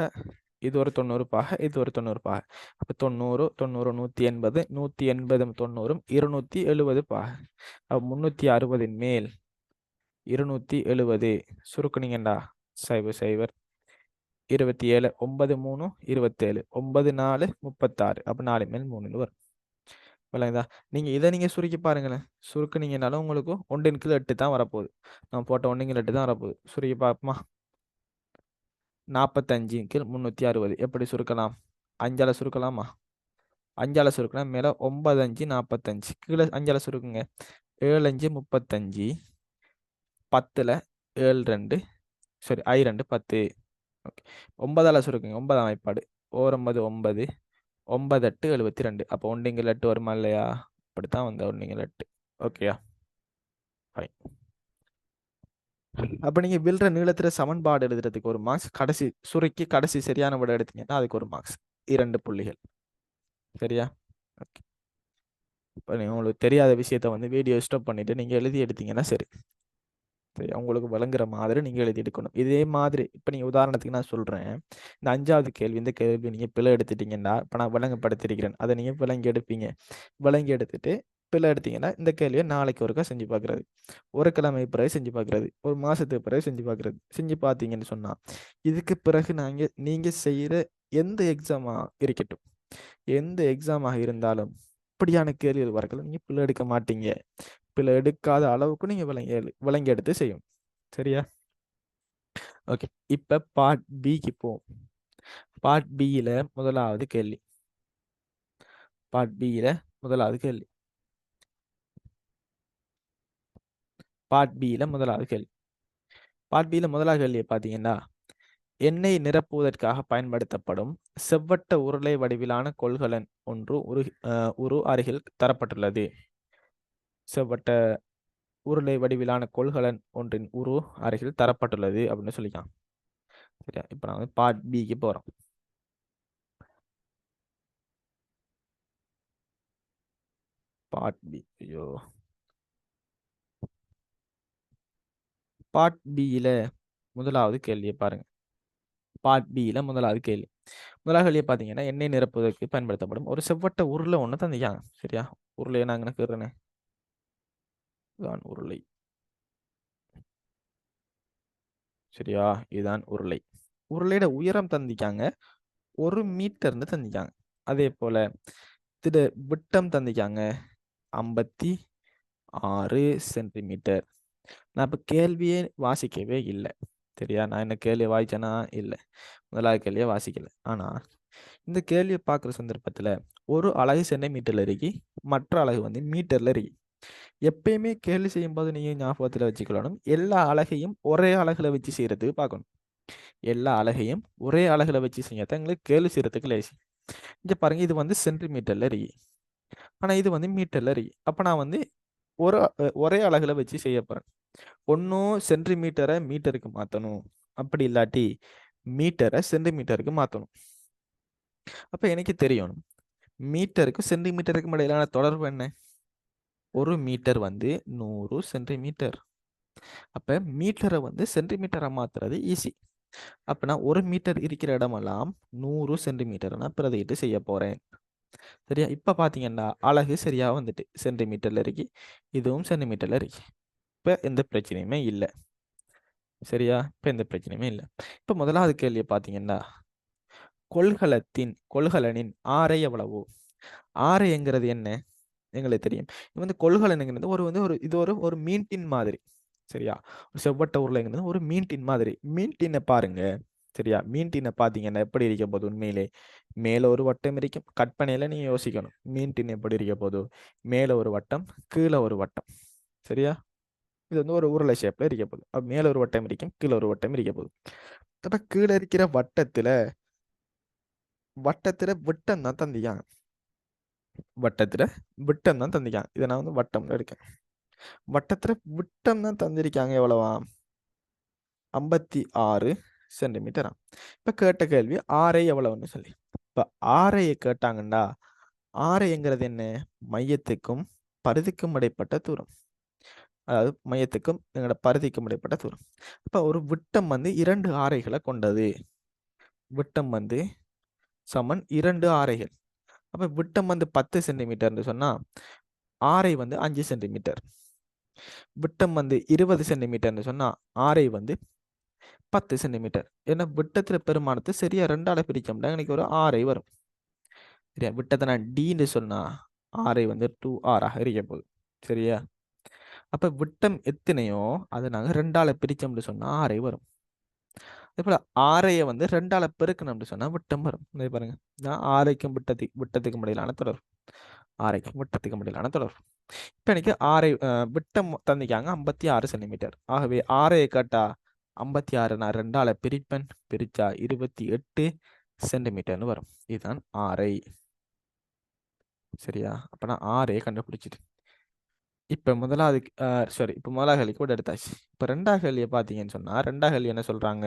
இது ஒரு 90 பாக, இது ஒரு 90 பாக. அப்போ 90 90 180 180 90 270 பாக. அப்போ 360 மேல் 270 சுருக்குனீங்கண்டா 0 0 27 9 3 27 9 4 36. அப்போ 4 மேல் 3 வரும். விளங்குதா? நீங்க இதை நீங்க சுருக்கி பாருங்களேன். சுருக்குனீங்கனாலும் உங்களுக்கு 1×8 தான் வரப்போகுது. நான் போட்ட 1×8 தான் வரப்போகுது. சுருக்கி பார்ப்போமா? 45/360 எப்படி சுருக்கலாம்? 5ஆல சுருக்கலாமா? 5ஆல சுருக்கினா மேலே 9 5 45, கீழே 5ஆல சுருக்குங்க. 7 5 35, 10ல் 7 2, சரி I 2 10. ஓகே, 9ஆல சுருக்குங்க. 9ஆம் வாய்ப்பாடு 9 9 9 8 72. அப்போ 1×8 வருமா இல்லையா? இப்படித்தான் வந்த 1×8. ஓகேயா? ஃபைன். அப்ப நீங்க வில்ற நீளத்துல சமன்பாடு எழுதுறதுக்கு ஒரு மார்க்ஸ், கடைசி சுருக்கி கடைசி சரியான விட எடுத்தீங்கன்னா அதுக்கு ஒரு மார்க்ஸ், 2 புள்ளிகள். சரியா? ஓகே. இப்போ உங்களுக்கு தெரியாத விஷயத்த வந்து வீடியோ ஸ்டாப் பண்ணிட்டு நீங்க எழுதி எடுத்தீங்கன்னா சரி. சரி, உங்களுக்கு விளங்குற மாதிரி நீங்க எழுதி எடுக்கணும். இதே மாதிரி இப்போ நீங்க உதாரணத்துக்கு நான் சொல்றேன், இந்த 5வது கேள்வி, இந்த கேள்வி நீங்க பிழை எடுத்துட்டீங்கன்னா, இப்போ நான் விளங்கப்படுத்திருக்கிறேன், அதை நீங்க விளங்கி எடுப்பீங்க. விளங்கி எடுத்துட்டு பிழை எடுத்தீங்கன்னா இந்த கேள்வியை நாளைக்கு ஒருக்கா செஞ்சு பார்க்குறது, ஒரு கிழமை பிறகு செஞ்சு பார்க்குறது, ஒரு மாசத்துக்கு பிறகு செஞ்சு பார்க்குறது. செஞ்சு பார்த்தீங்கன்னு சொன்னா இதுக்கு பிறகு நீங்க செய்யற எந்த எக்ஸாமா இருக்கட்டும், எந்த எக்ஸாமாக இருந்தாலும் இப்படியான கேள்விகள் வரக்கலாம், நீங்க பிழை எடுக்க மாட்டீங்க. பிழை எடுக்காத அளவுக்கு நீங்க விளங்கி எடுத்து செய்யும். சரியா? ஓகே, இப்ப பார்ட் பிக்கு போவோம். பார்ட் பியில முதலாவது கேள்வி. பார்ட் பியில முதலாவது கேள்வி. பார்ட் பியில முதலாவது கேள்வி. பார்ட் பியில முதலாவது கேள்வியை பார்த்தீங்கன்னா, எண்ணெய் நிரப்புவதற்காக பயன்படுத்தப்படும் செவ்வட்ட உருளை வடிவிலான கொள்கலன் ஒன்று ஒரு அருகில் தரப்பட்டுள்ளது. செவ்வட்ட உருளை வடிவிலான கொள்கலன் ஒன்றின் உரு அருகில் தரப்பட்டுள்ளது அப்படின்னு சொல்லிக்கலாம். சரியா? இப்போ நான் வந்து பார்ட் பிக்கு போறோம். Part B. ஐயோ, பார்ட் பியில முதலாவது கேள்வியை பாருங்க. பார்ட் பியில முதலாவது கேள்வி. முதலாவது கேள்வியை பார்த்தீங்கன்னா, எண்ணெய் நிரப்புவதற்கு பயன்படுத்தப்படும் ஒரு செவ்வட்ட உருளை ஒன்று தந்திருக்காங்க. சரியா? உருளையை நான் நினைக்கிறேனே, இதுதான் உருளை. சரியா? இதுதான் உருளை. உருளையோட உயரம் தந்திக்காங்க, 1 மீட்டர்னு தந்திக்காங்க. அதே போல திட விட்டம் தந்திக்காங்க 56 சென்டிமீட்டர். நான் இப்ப கேள்வியே வாசிக்கவே இல்ல. சரியா? நான் என்ன கேள்விய வாசிச்சேனா? இல்ல. முதலாவது கேள்விய வாசிக்கல. ஆனா, இந்த கேள்விய பார்க்குற சந்தர்ப்பத்துல ஒரு அலகு சென்டிமீட்டர்ல இருக்கு. மற்ற அலகு வந்து மீட்டர்ல இருக்கு. எப்பயுமே கேள்வி செய்யும்போது நீங்க ஞாபகத்துல வச்சுக்கணும். எல்லா அலகையும் ஒரே அலகுல வச்சு செய்யறதுக்கு பார்க்கணும். எல்லா அலகையும் ஒரே அலகுல வச்சு செஞ்சாதான் எங்களுக்கு கேள்வி செய்யறதுக்கு லேசி. இங்க பாருங்க இது வந்து சென்டிமீட்டர்ல இருக்கு. ஆனா இது வந்து மீட்டர்ல இருக்கு. அப்ப நான் வந்து ஒரே அலகுல வச்சு செய்ய போறேன். ஒன்னும் சென்டிமீட்டர மீட்டருக்கு மாத்தணும். அப்படி இல்லாட்டி மீட்டர சென்டிமீட்டருக்கு மாத்தணும். அப்ப எனக்கு தெரியணும். மீட்டருக்கும் சென்டிமீட்டருக்கும் இடையிலான தொடர்பு என்ன? 1 மீட்டர் வந்து 100 சென்டிமீட்டர். அப்ப மீட்டரை வந்து சென்டிமீட்டரா மாத்துறது ஈஸி. அப்ப நான் 1 மீட்டர் இருக்கிற இடமெல்லாம் 100 சென்டிமீட்டர் நான் பிரதியிட்டு செய்ய போறேன். சரியா? இப்ப பாத்தீங்கன்னா அலகு சரியா வந்துட்டு சென்டிமீட்டர்ல இருக்கு. இதுவும் சென்டிமீட்டர்ல இருக்கு. இப்ப எந்த பிரச்சனையுமே இல்ல. சரியா? இப்ப எந்த பிரச்சனையுமே இல்ல. இப்ப முதலாவது கேள்விய பாத்தீங்கன்னா கொள்கலனின் ஆரை எவ்வளவு? ஆரைங்கிறது என்ன? எங்களுக்கு தெரியும். இது வந்து கொள்கலனுங்கிறது ஒரு மீன் டின் மாதிரி. சரியா? ஒரு செவ்வட்ட உருளைங்கிறது ஒரு மீன் டின் மாதிரி. மீன் டின்ன பாருங்க. சரியா? மீன் டின்ன பார்த்தீங்கன்னா எப்படி இருக்க போகுது உண்மையிலே? மேல ஒரு வட்டம் இருக்கும். கற்பனையில நீங்க யோசிக்கணும். மீன் டின் எப்படி இருக்க போகுது? மேல ஒரு வட்டம், கீழ ஒரு வட்டம். சரியா? இது வந்து ஒரு உருளை ஷேப்ல இருக்க போகுது. அப்ப மேல ஒரு வட்டம் இருக்கும், கீழ ஒரு வட்டம் இருக்க போகுது. அப்ப கீழ இருக்கிற வட்டத்துல விட்டம் தான் தந்திருக்காங்க. வட்டத்துல விட்டம் தான் தந்திருக்காங்க. இதை நான் வந்து வட்டம்னு எடுக்கேன். வட்டத்துல விட்டம் தான் தந்திருக்காங்க எவ்வளவா? 56 சென்டிமீட்டரா? இப்ப கேட்ட கேள்வி ஆரை எவ்வளவுன்னு சொல்லி. இப்ப ஆரையை கேட்டாங்கண்டா ஆரைங்கிறது என்ன? மையத்துக்கும் பரிதிக்கும் இடைப்பட்ட தூரம். அதாவது மையத்துக்கும் எங்களோட பரிதிக்கும் இடைப்பட்ட தூரம். இப்ப ஒரு விட்டம் வந்து 2 ஆரைகளை கொண்டது. விட்டம் வந்து சமன் 2 ஆரைகள். அப்ப விட்டம் வந்து 10 சென்டிமீட்டர்னு சொன்னா ஆரை வந்து 5 சென்டிமீட்டர். விட்டம் வந்து 20 சென்டிமீட்டர்னு சொன்னா ஆரை வந்து 10 சென்டிமீட்டர். ஏன்னா விட்டத்துல பெருமானத்தை சரியா 2ஆல பிரிச்சோம்னா எனக்கு ஒரு ஆரை வரும். சரியா? விட்டத்தை நான் டின்னு சொன்னா ஆரை வந்து 2r ஆக இருக்க போகுது. சரியா? அப்ப விட்டம் எத்தனையோ அதை நாங்க 2ஆல பிரிச்சோம்னு சொன்னா ஆரை வரும். அதே போல ஆரையை வந்து 2ஆல பெருக்கணும்னு சொன்னா விட்டம் வரும். இதே பாருங்க. நான் ஆரைக்கும் விட்டத்துக்கும் இடையிலான தொடர்பு. ஆரைக்கும் விட்டத்துக்கும் இடையிலான தொடர்பு. இப்ப எனக்கு ஆரை விட்டம் தந்திக்காங்க 56 சென்டிமீட்டர். ஆகவே ஆரையை கேட்டா 56 நான் 2ஆல பிரிப்பேன். பிரிச்சா 28 சென்டிமீட்டர்னு வரும். இதுதான் ஆரை. சரியா? அப்ப நான் ஆரையை கண்டுபிடிச்சிட்டு இப்ப முதலாவது இப்ப முதலாவது கேள்வி கூட எடுத்தாச்சு. இப்ப 2ஆவது கேள்வியை பார்த்தீங்கன்னு சொன்னா 2ஆவது கேள்வி என்ன சொல்றாங்க?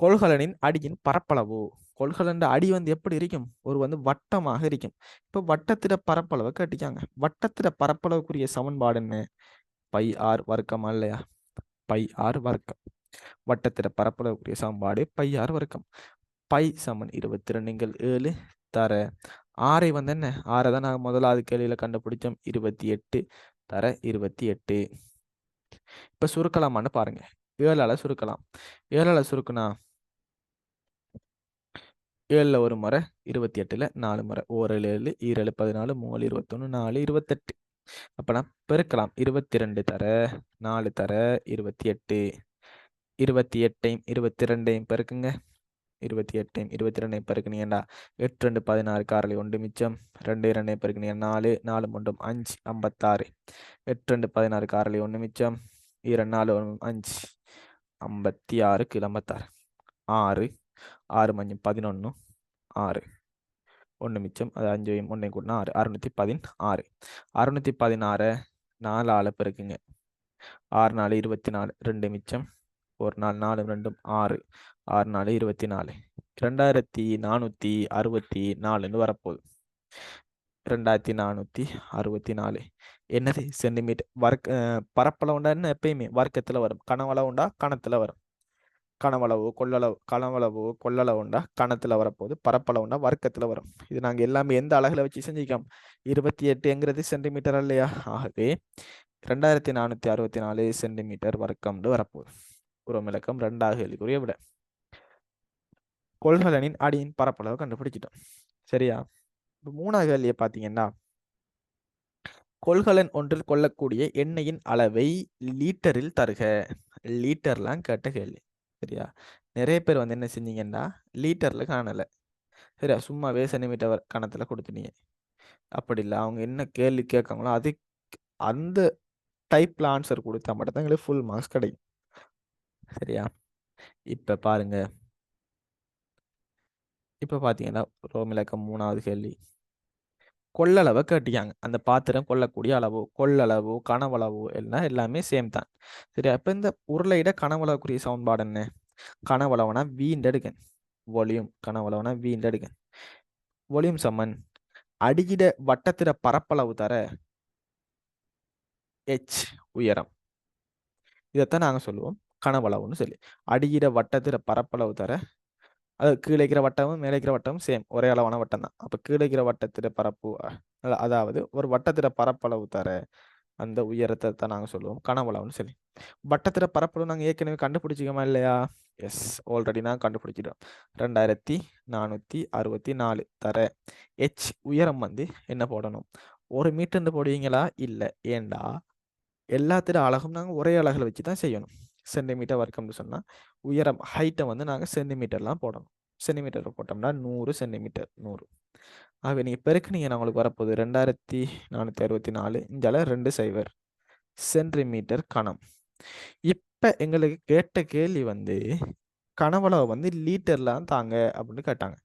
கொள்கலனின் அடியின் பரப்பளவு. கொள்கலன் அடி வந்து எப்படி இருக்கும்? ஒரு வந்து வட்டமாக இருக்கும். இப்ப வட்டத்திட பரப்பளவை கேட்டிருக்காங்க. வட்டத்திட பரப்பளவுக்குரிய சமன்பாடு என்ன? பை ஆர் வர்க்கமா இல்லையா? பை ஆர் வர்க்கம். வட்டத்திட பரப்பளவுக்குரிய சமன்பாடு பை ஆர் வர்க்கம். பை சமன் 22 7 தர ஆரை வந்து என்ன? ஆரை தான் நாங்கள் முதலாவது கேள்வியில கண்டுபிடிச்சோம். 28 தர 28. இப்ப சுருக்கலாமான்னு பாருங்க. 7ஆல சுருக்கலாம். 7ஆல சுருக்குனா 7ல ஒரு முறை 28ல 4 முறை. 1 7 7 14 3 21 4 28. அப்ப நான் பெருக்கலாம். 22 தர 4 தர 28. 28ஐயும் 22ஐயும் பெருக்குங்க. 28ஐயும் 22ஐயும் பெருக்குனீங்கன்னா 8 2 16 காரலி 1 மிச்சம். 2 2ஐயும் பெருக்குனீங்கன்னா 4 4 3 5 56. 8 2 16 காரலி 1 மிச்சம். 2 4 1 5 56 56. 6 6 மஞ்சள் 11 6 1 மிச்சம். அது 5ஐயும் 1ஐயும் கூட்டினா 6 616. 616 4ஆல பெருக்குங்க. 6 4 24 2 மிச்சம். ஒரு நாள் 4 2 6 6 4 24 2464ன்னு வரப்போகுது. 2464 என்னது? சென்டிமீட்டர். பரப்பளவு உண்டா என்ன? எப்பயுமே வர்க்கத்துல வரும். கனவளவு உண்டா கணத்துல வரும். கனவளவு கொள்ளளவு உண்டா கணத்துல வரப்போகுது. பரப்பளவு உண்டா வர்க்கத்துல வரும். இது நாங்க எல்லாமே எந்த அலகுல வச்சு செஞ்சுக்கோம்? 28ங்கிறது சென்டிமீட்டர் இல்லையா? ஆகவே 2464 சென்டிமீட்டர் வர்க்கம்னு வரப்போகுது. உரம் இலக்கம் 2ஆக கேள்விக்குரிய விட. கொள்கலனின் அடியின் பரப்பளவு கண்டுபிடிச்சிட்டோம். சரியா? இப்போ 3வது கேள்வியை பார்த்தீங்கன்னா, கொள்கலன் ஒன்றில் கொள்ளக்கூடிய எண்ணெயின் அளவை லீட்டரில் தருக. லீட்டர்லாம் கேட்ட கேள்வி. சரியா? நிறைய பேர் வந்து என்ன செஞ்சீங்கன்னா, லீட்டர்ல காணல. சரியா? சும்மாவே சென்டிமீட்டர் கணத்துல கொடுத்துட்டீங்க. அப்படி இல்ல. அவங்க என்ன கேள்வி கேட்காங்களோ அந்த டைப்ல ஆன்சர் கொடுத்தா மட்டும் தான் எங்களுக்கு ஃபுல் மார்க்ஸ் கிடைக்கும். சரியா? இப்ப பாருங்க. இப்ப பார்த்தீங்கன்னா, ரோமிலக்கம் 3வது கேள்வி. கொள்ளளவை கேட்டிருக்காங்க. அந்த பாத்திரம் கொள்ளக்கூடிய அளவு, கொள்ளளவு, கனவளவு எல்லாம் எல்லாமே சேம் தான். சரியா? இப்ப இந்த உருளையிட கனவளவுக்குரிய சமன்பாடு என்ன? கனவளவுனா V எடுக்கன். வால்யூம் கனவளவுனா V எடுக்கன். வால்யூம் சமன் அடியிட வட்டத்திட பரப்பளவு தர h உயரம். இதைத்தான் நாங்க சொல்லுவோம் கனவளவுன்னு சொல்லி. அடியிட வட்டத்திட பரப்பளவு தர, அது கீழே இருக்கிற வட்டமும் மேலே இருக்கிற வட்டமும் சேம், ஒரே அளவான வட்டம் தான். அப்ப கீழே இருக்கிற வட்டத்திட பரப்பு, அதாவது ஒரு வட்டத்திட பரப்பளவு தர அந்த உயரத்தை தான் நாங்க சொல்லுவோம் கனவளவுன்னு சொல்லி. வட்டத்திட பரப்பளவு நாங்க ஏற்கனவே கண்டுபிடிச்சிக்கோமா இல்லையா? எஸ், ஆல்ரெடி நான் கண்டுபிடிச்சிட்டோம். 2464 தர h உயரம் வந்து என்ன போடணும்? 1 மீட்டர்னு போடுவீங்களா? இல்ல. ஏண்டா எல்லாத்திட அலகும் நாங்க ஒரே அலகுல வச்சு தான் செய்யணும். சென்டிமீட்டர் வர்க்கம்னு சொன்னா உயரம் ஹைட்டை வந்து நாங்க சென்டிமீட்டர்லாம் போடணும். சென்டிமீட்டர்ல போட்டோம்னா 100 சென்டிமீட்டர் 100. ஆகவே நீங்க பெருக்குனீங்கன்னா உங்களுக்கு வரப்போகுது 2464 இங்கால 20 சென்டிமீட்டர் கணம். இப்ப எங்களுக்கு கேட்ட கேள்வி வந்து கனவளவு வந்து லீட்டர்லாம் தாங்க அப்படின்னு கேட்டாங்க.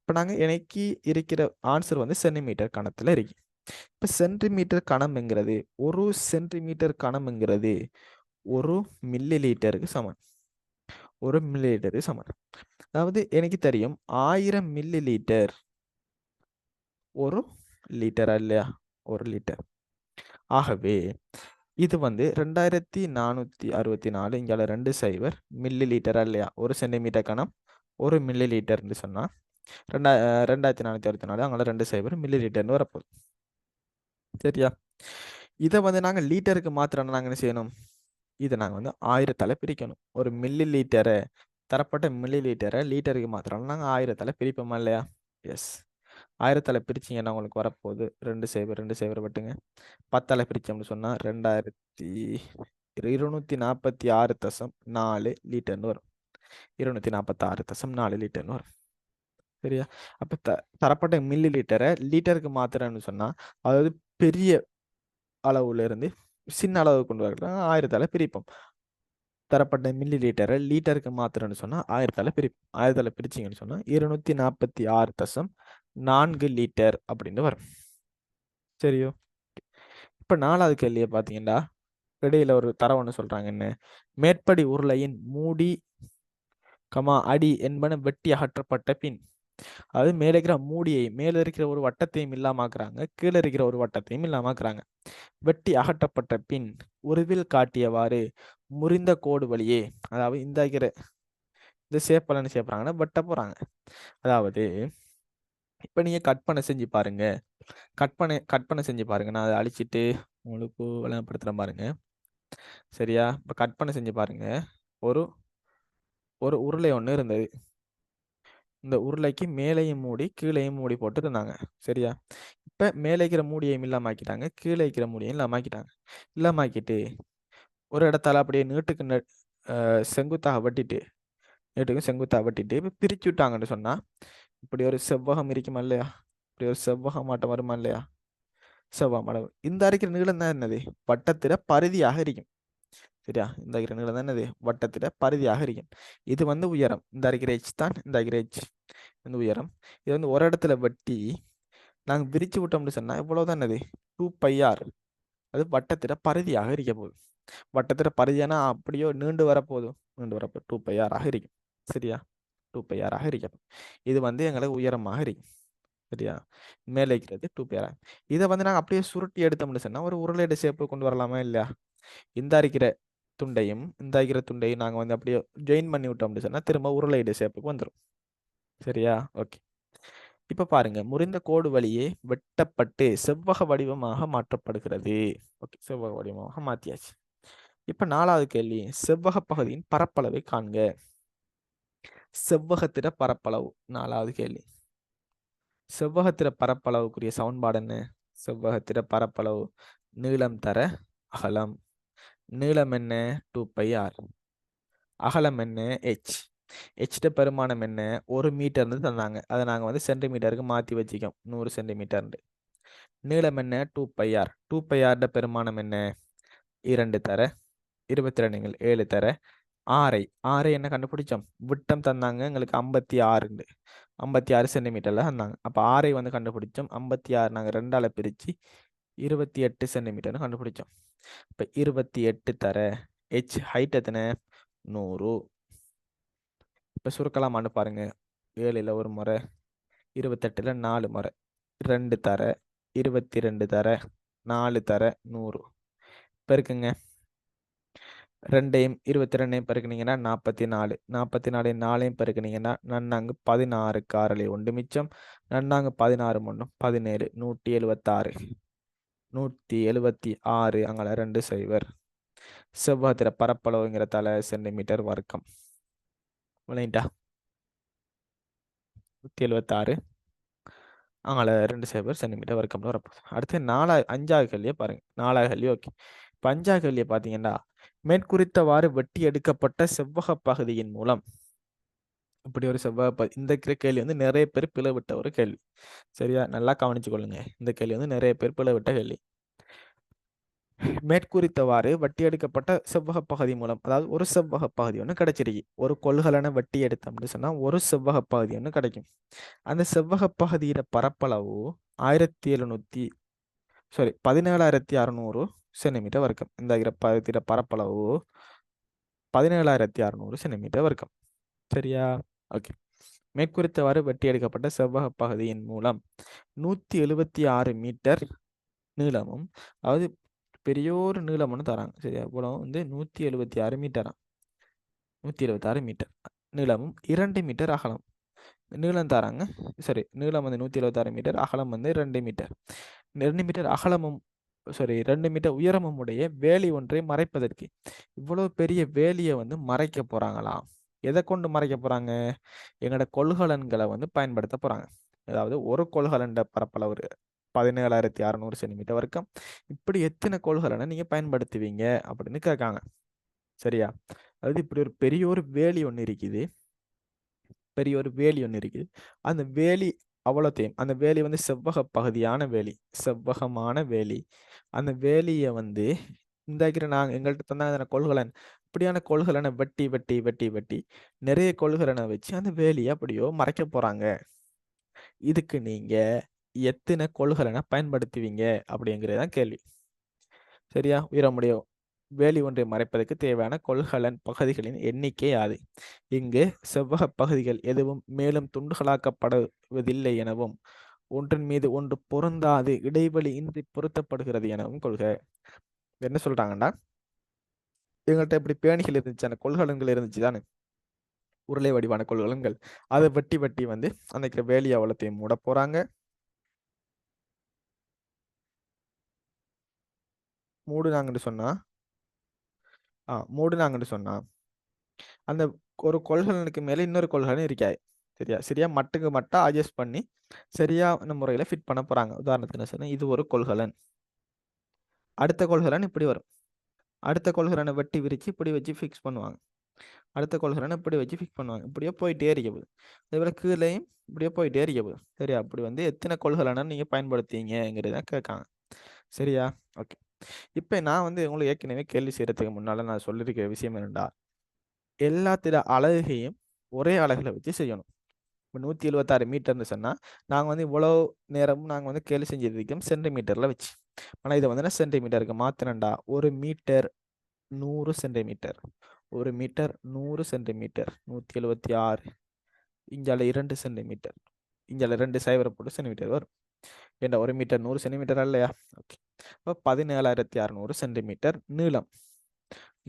இப்ப நாங்க எனக்கு இருக்கிற ஆன்சர் வந்து சென்டிமீட்டர் கணத்துல இருக்கு. இப்ப சென்டிமீட்டர் கணம்ங்கிறது 1 சென்டிமீட்டர் கணம்ங்கிறது 1 மில்லி லிட்டருக்கு சமம். 1 மில்லி லிட்டருக்கு சமம். அதாவது எனக்கு தெரியும் 1000 மில்லி லிட்டர் 1 லிட்டரா இல்லையா? 1 லிட்டர். ஆகவே இது வந்து 2464 இங்கால 20 மில்லி லிட்டரா இல்லையா? 1 சென்டிமீட்டர் கணம் 1 மில்லி லிட்டர்னு சொன்னா 2464 அங்கால 20 மில்லி லிட்டர்னு வரப்போகுது. சரியா? இதை வந்து நாங்க லீட்டருக்கு மாத்திரம் நாங்க என்ன செய்யணும்? இதை நாங்க வந்து 1000ஆல பிரிக்கணும். ஒரு மில்லி லிட்டரை தரப்பட்ட மில்லி லிட்டரை லீட்டருக்கு மாத்திரம் நாங்க 1000ஆல பிரிப்போமா இல்லையா? எஸ். 1000ஆல பிரிச்சீங்கன்னா உங்களுக்கு வரப்போகுது 2 பட்டுங்க. 10ஆல பிரிச்சோம்னு சொன்னா 2246.4 லிட்டர்னு வரும். 246.4 லிட்டர்னு வரும். சரியா? அப்ப தரப்பட்ட மில்லி லிட்டரை லீட்டருக்கு மாத்திரம்னு சொன்னா, அதாவது பெரிய அளவுல இருந்து சின்ன அளவு கொண்டு வரலாம் 1000ஆல பிரிப்போம். தரப்பட்ட மில்லி லிட்டரை லீட்டருக்கு மாத்திரம்னு சொன்னா 1000ஆல பிரிப்போம். 1000ஆல பிரிச்சீங்கன்னு சொன்னா 246.4 லிட்டர் அப்படின்னு வரும். சரியோ? இப்ப 4வது கேள்வியை பார்த்தீங்கன்னா, இடையில ஒரு தரவுன்னு சொல்றாங்க என்ன? மேற்படி உருளையின் மூடி அடி என்பன வெட்டி அகற்றப்பட்ட பின், அதாவது மேலே இருக்கிற மூடியை மேலே இருக்கிற ஒரு வட்டத்தையும் இல்லாமக்குறாங்க, கீழே இருக்கிற ஒரு வட்டத்தையும் இல்லாமக்குறாங்க. வெட்டி அகற்றப்பட்ட பின் உருவில் காட்டியவாறு முறிந்த கோடு வழியே, அதாவது இந்த ஷேப்ல என்ன செய்ய போறாங்கன்னா வெட்ட போறாங்க. அதாவது இப்ப நீங்க கற்பனை செஞ்சு பாருங்க. கற்பனை செஞ்சு பாருங்க. நான் அதை அழிச்சிட்டு உங்களுக்கு விளம்பரப்படுத்துறேன் பாருங்க. சரியா? இப்ப கற்பனை செஞ்சு பாருங்க. ஒரு ஒரு உருளை ஒண்ணு இருந்தது. இந்த உருளைக்கு மேலேயும் மூடி கீழேயும் மூடி போட்டு இருந்தாங்க. சரியா? இப்ப மேலே இருக்கிற மூடியையும் இல்லாமக்கிட்டாங்க, கீழே இருக்கிற மூடியையும் இல்லாமக்கிட்டாங்க. இல்லாமக்கிட்டு ஒரு இடத்தால அப்படியே நீட்டுக்கு செங்குத்தாக வெட்டிட்டு, நீட்டுக்கும் செங்குத்தாக வெட்டிட்டு இப்ப பிரிச்சு விட்டாங்கன்னு சொன்னா இப்படி ஒரு செவ்வகம் இருக்குமா இல்லையா? இப்படி ஒரு செவ்வகம் மாட்டம் வருமா இல்லையா? செவ்வகம் அளவு இந்த அரைக்கிற நீளம் தான் என்னது? வட்டத்திட பரிதியாக இருக்கும். சரியா? இந்த அரைக்கிற நீளம் தான் என்னது? வட்டத்திட பரிதியாக இருக்கும். இது வந்து உயரம். இந்த அரைக்கிற h தான் இந்த அரைக்கிற h. இந்த உயரம். இது வந்து ஒரு இடத்துல வெட்டி நாங்க விரிச்சு விட்டோம்னு சொன்னா இவ்வளவுதான் என்னது? 2πr. அது வட்டத்திட பரிதியாக இருக்க போகுது. வட்டத்திட பரிதியானா அப்படியோ நீண்டு வரப்போதும். நீண்டு வரப்போ 2πr ஆக இருக்கும். சரியா? 2πr ஆக இருக்கும். இது வந்து எங்களுக்கு உயரமாக இருக்கும். சரியா? மேலே இருக்கிறது 2πr. இதை வந்து நாங்கள் அப்படியே சுருட்டி எடுத்தோம்னு சொன்னா ஒரு உருளையோட ஷேப்பு கொண்டு வரலாமா இல்லையா? இந்த அரிக்கிற துண்டையும் இந்த அரிக்கிற துண்டையும் நாங்கள் வந்து அப்படியே ஜாயின் பண்ணி விட்டோம்னு சொன்னா திரும்ப உருளையோட ஷேப்புக்கு வந்துடும். சரியா? ஓகே. இப்ப பாருங்க, முறிந்த கோடு வழியே வெட்டப்பட்டு செவ்வக வடிவமாக மாற்றப்படுகிறது. ஓகே, செவ்வக வடிவமாக மாத்தியாச்சு. இப்ப 4வது கேள்வி, செவ்வக பகுதியின் பரப்பளவை காண்க. செவ்வகத்திட பரப்பளவு 4வது கேள்வி. செவ்வகத்திட பரப்பளவுக்குரிய சமன்பாடு என்ன? செவ்வகத்திட பரப்பளவு நீளம் தர அகலம். நீளம் என்ன? 2πr. அகலம் என்ன? h. ஹெச்ட பெருமானம் என்ன? 1 மீட்டர்னு தந்தாங்க. அதை நாங்கள் வந்து சென்டிமீட்டருக்கு மாற்றி வச்சுக்கோம். 100 சென்டிமீட்டர்னு. நீளம் என்ன? 2πr. 2πr பெருமானம் என்ன? 2 தர 22 7 தர ஆரை. ஆரை என்ன கண்டுபிடிச்சோம்? விட்டம் தந்தாங்க எங்களுக்கு 56. 56 சென்டிமீட்டர்ல தந்தாங்க. அப்போ ஆரை வந்து கண்டுபிடிச்சோம். 56 நாங்கள் 2ஆல் பிரித்து 28 சென்டிமீட்டர்னு கண்டுபிடிச்சோம். இப்போ 28 தர ஹெச் ஹைட் எத்தனை? 100. இப்போ சுருக்கலாமான்னு பாருங்க. 7ல் ஒரு முறை, 28ல் 4 முறை, 2 தர 22 தர 4 தர 100 பெருக்குங்க. 2ஐயும் 22ஐயும் பெருக்குனீங்கன்னா 44. 44 4ஐயும் பெருக்குனீங்கன்னா நன்னாங்கு 16. காரலை 1 மிச்சம். நன்னாங்கு 16 1 17. 176. 176 அங்கே 2 0. செவ்வகத்திர பரப்பளவுங்கிறதால சென்டிமீட்டர் வர்க்கம். விளையிட்டா 176 அங்கே 2 சென்டிமீட்டர் வர்க்கம்னு வரப்போகுது. அடுத்து 5வது கேள்வியை பாருங்க. 4வது கேள்வி ஓகே. இப்போ 5வது கேள்வியை பார்த்தீங்கன்னா, மேற்குறித்தவாறு வெட்டி எடுக்கப்பட்ட செவ்வக பகுதியின் மூலம் இப்படி ஒரு இந்த கேள்வி வந்து நிறைய பேர் பிளவிட்ட ஒரு கேள்வி. சரியா? நல்லா கவனிச்சு கொள்ளுங்க. இந்த கேள்வி வந்து நிறைய பேர் பிளவிட்ட கேள்வி. மேற்குறித்தவாறு வட்டி எடுக்கப்பட்ட செவ்வக பகுதி மூலம், அதாவது ஒரு செவ்வக பகுதி ஒன்று கிடைச்சிருக்கு. ஒரு கொள்கலனை வட்டி எடுத்தோம்னு சொன்னா ஒரு செவ்வக பகுதி ஒன்று கிடைக்கும். அந்த செவ்வக பகுதியோட பரப்பளவு 17,600 சென்டிமீட்டர் வர்க்கம். இந்த பகுதியோட பரப்பளவு 17,600 சென்டிமீட்டர் வர்க்கம். சரியா? ஓகே. மேற்குறித்தவாறு வெட்டி எடுக்கப்பட்ட செவ்வக பகுதியின் மூலம் 176 மீட்டர் நீளமும், அதாவது பெரியோரு நீளம் ஒன்று தராங்க. சரியா? இவ்வளோ வந்து 176 மீட்டரா? 176 மீட்டர் நீளமும் 2 மீட்டர் அகலம். நீளம் தராங்க. சரி, நீளம் வந்து 176 மீட்டர், அகலம் வந்து 2 மீட்டர். 2 மீட்டர் அகலமும் 2 மீட்டர் உயரமும் உடைய வேலி ஒன்றை மறைப்பதற்கு இவ்வளவு பெரிய வேலியை வந்து மறைக்க போறாங்களாம். எதை கொண்டு மறைக்க போறாங்க? எங்களோட கொள்கலன்களை வந்து பயன்படுத்த போறாங்க. அதாவது ஒரு கொள்கலன் பரப்பளவு 17,600 சென்டிமீட்டர் வரைக்கும். இப்படி எத்தனை கொள்கலனை நீங்க பயன்படுத்துவீங்க அப்படின்னு கேட்காங்க. சரியா? அதாவது இப்படி ஒரு பெரிய ஒரு வேலி ஒன்று இருக்குது. அந்த வேலி அவ்வளோத்தையும், அந்த வேலி வந்து செவ்வக பகுதியான வேலி, செவ்வகமான வேலி. அந்த வேலியை வந்து நாங்கள் எங்கள்கிட்ட தந்தாங்க கொள்கலன். இப்படியான கொள்கலனை வெட்டி வெட்டி வெட்டி வெட்டி நிறைய கொள்கலனை வச்சு அந்த வேலியை அப்படியோ மறைக்க போறாங்க. இதுக்கு நீங்க எத்தனை கொள்கலனை பயன்படுத்துவீங்க அப்படிங்கிறதான் கேள்வி. சரியா? உயரமுடைய வேலி ஒன்றை மறைப்பதற்கு தேவையான கொள்கலன் பகுதிகளின் எண்ணிக்கை யாது? இங்கு செவ்வக பகுதிகள் எதுவும் மேலும் துண்டுகளாக்கப்படுவதில்லை எனவும், ஒன்றின் மீது ஒன்று பொருந்தாது இடைவெளி இன்றி பொருத்தப்படுகிறது எனவும் கொள்க. என்ன சொல்றாங்கன்னா, எங்கள்கிட்ட இப்படி பேணிகள் இருந்துச்சு, அந்த கொள்கலன்கள் இருந்துச்சு தானே, உருளை வடிவான கொள்கலன்கள். அதை வெட்டி வெட்டி வந்து அந்த வேலி அவ்வளத்தையும் மூட போறாங்க. மூடுனாங்கன்னு சொன்னா அந்த ஒரு கொள்கலனுக்கு மேல இன்னொரு கொள்கலன் இருக்காது. சரியா மட்டுக்கு மட்டும் அட்ஜஸ்ட் பண்ணி சரியான முறையில ஃபிட் பண்ண போறாங்க. உதாரணத்துக்கு என்ன சொன்னா, இது ஒரு கொள்கலன், அடுத்த கொள்கலன் இப்படி வரும். அடுத்த கொள்கலனை வெட்டி விரிச்சு இப்படி வச்சு ஃபிக்ஸ் பண்ணுவாங்க. அடுத்த கொள்கலனை இப்படி வச்சு ஃபிக்ஸ் பண்ணுவாங்க. இப்படியே போயிட்டே இருக்க போகுது. அதே போல கீழேயும் இப்படியே போயிட்டே இருக்க போகுது. சரியா? அப்படி வந்து எத்தனை கொள்கலனை நீங்க பயன்படுத்தீங்கிறத கேட்காங்க. சரியா? ஓகே. இப்போ நான் வந்து உங்களுக்கு ஏற்கனவே கேள்வி செய்யறதுக்கு முன்னால நான் சொல்லியிருக்கிற விஷயம் என்னடா, எல்லாத்திட அலகையும் ஒரே அலகுல வச்சு செய்யணும். இப்போ 176 மீட்டர்னு சொன்னால் நாங்கள் வந்து இவ்வளோ நேரமும் நாங்கள் வந்து கேள்வி செஞ்சிருக்கோம் சென்டிமீட்டரில் வச்சு. ஆனால் இதை வந்து சென்டிமீட்டருக்கு மாற்றினண்டா 1 மீட்டர் 100 சென்டிமீட்டர். 1 metre 100 centimetre. 176 இங்கால 2 சென்டிமீட்டர். இங்கால 2 சைவரை போட்டு சென்டிமீட்டர் வரும். ஏண்டா 1 மீட்டர் 100 சென்டிமீட்டர் இல்லையா? ஓகே. இப்போ 17,600 சென்டிமீட்டர் நீளம்.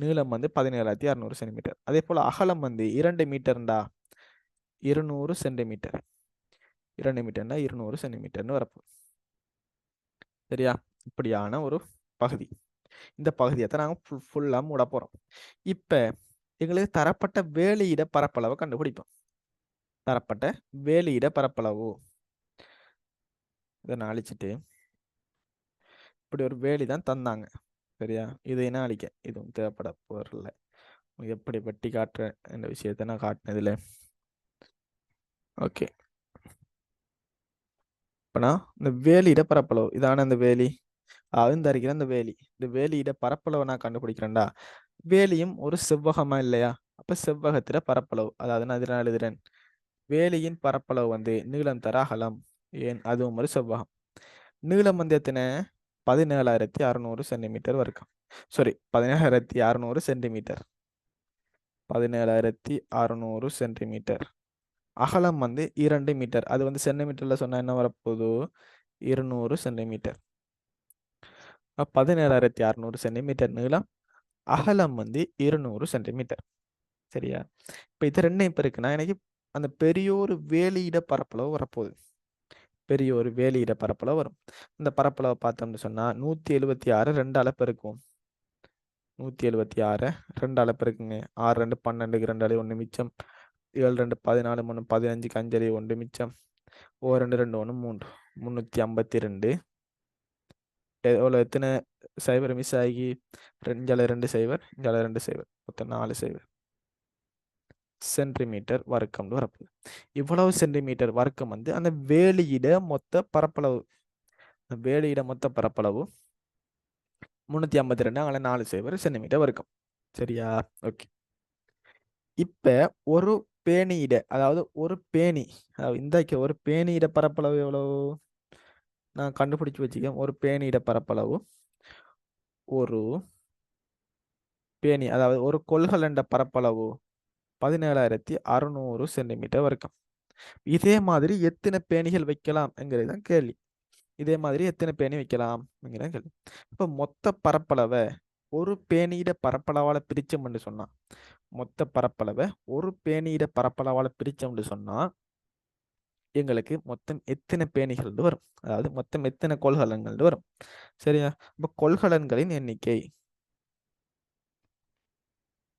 நீளம் வந்து 17,600 சென்டிமீட்டர். அதே போல் அகலம் வந்து 2 மீட்டர்ண்டா 200 சென்டிமீட்டர். 2 மீட்டர்னா 200 சென்டிமீட்டர்னு வரப்போ. சரியா? இப்படியான ஒரு பகுதி. இந்த பகுதியை தான் நாங்கள் ஃபுல்லாக மூட போகிறோம். இப்போ எங்களுக்கு தரப்பட்ட வேலியிட பரப்பளவை கண்டுபிடிப்போம். தரப்பட்ட வேலியிட பரப்பளவு. இதை நான் அழிச்சிட்டு இப்படி ஒரு வேலி தான் தந்தாங்க. சரியா, இதை என்ன அழிக்க இதுவும் தேவைப்பட போறதில்லை. எப்படி வெட்டி காட்டுற இந்த விஷயத்தை நான் காட்டினதுல. ஓகே, இப்போனா இந்த வேலியிட பரப்பளவு இதான இந்த வேலி தருகிற இந்த வேலி, இந்த வேலியிட பரப்பளவை நான் கண்டுபிடிக்கிறேன்டா. வேலியும் ஒரு செவ்வகமா இல்லையா? அப்ப செவ்வகத்தில பரப்பளவு, அதாவது நான் இதனால் எழுதுறேன், வேலியின் பரப்பளவு வந்து நீளம் தர அகலம். ஏன் அதுவும் ஒரு செவ்வகம். நீளம் வந்து எத்தனை? 17,600 சென்டிமீட்டர் வரைக்கும். Sorry, 17,600 centimetre. 17,600 சென்டிமீட்டர். அகலம் வந்து 2 மீட்டர். அது வந்து சென்டிமீட்டர்ல சொன்னா என்ன வரப்போகுது? 200 சென்டிமீட்டர். 17,600 சென்டிமீட்டர் நீளம், அகலம் வந்து 200 சென்டிமீட்டர். சரியா, இப்போ இது ரெண்டையும் பெருக்குனா எனக்கு அந்த பெரிய ஒரு வேலியிட பரப்பளவு வரப்போகுது. பெரிய ஒரு வேலியிட பரப்பளவு வரும். இந்த பரப்பளவை பார்த்தோம்னு சொன்னா 176 2ஆல பெருக்கும். 176 2ஆல பெருக்குங்க. 6 2 12, 2 அடி 1 மிச்சம், 7 2 14, 3 15, 5 அடி 1 மிச்சம், 2 2 1 3, 352. எவ்வளோ? எத்தனை சைபர் மிஸ் ஆகி? இஞ்சால 2 சைபர், இஞ்சால 2 சைபர், மொத்தம் 4 சைபர் சென்டிமீட்டர் வர்க்கம்னு வரப்போகுது. இவ்வளவு சென்டிமீட்டர் வர்க்கம் வந்து அந்த வேலியிட மொத்த பரப்பளவு. வேலியிட மொத்த பரப்பளவு 352, அங்கே 4 சைபர் சென்டிமீட்டர் வர்க்கம். சரியா, ஓகே. இப்ப ஒரு பேணியிட, அதாவது ஒரு பேணி, அதாவது இந்த ஒரு பேணியிட பரப்பளவு எவ்வளவு நான் கண்டுபிடிச்சு வச்சுக்கேன். ஒரு பேணியிட பரப்பளவு, ஒரு பேணி அதாவது ஒரு கொள்கலண்ட பரப்பளவு 17,600 சென்டிமீட்டர் வரைக்கும். இதே மாதிரி எத்தனை பேணிகள் வைக்கலாம் என்கிறது தான் கேள்வி. இதே மாதிரி எத்தனை பேணி வைக்கலாம் என்கிறது கேள்வி. இப்போ மொத்த பரப்பளவை ஒரு பேணியிட பரப்பளவால் பிரிச்சோம்னு சொன்னா, மொத்த பரப்பளவை ஒரு பேணியிட பரப்பளவால் பிரிச்சோம்னு சொன்னா எங்களுக்கு மொத்தம் எத்தனை பேணிகள் வரும், அதாவது மொத்தம் எத்தனை கொள்கலன்கள் வரும். சரியா, இப்போ கொள்கலன்களின் எண்ணிக்கை,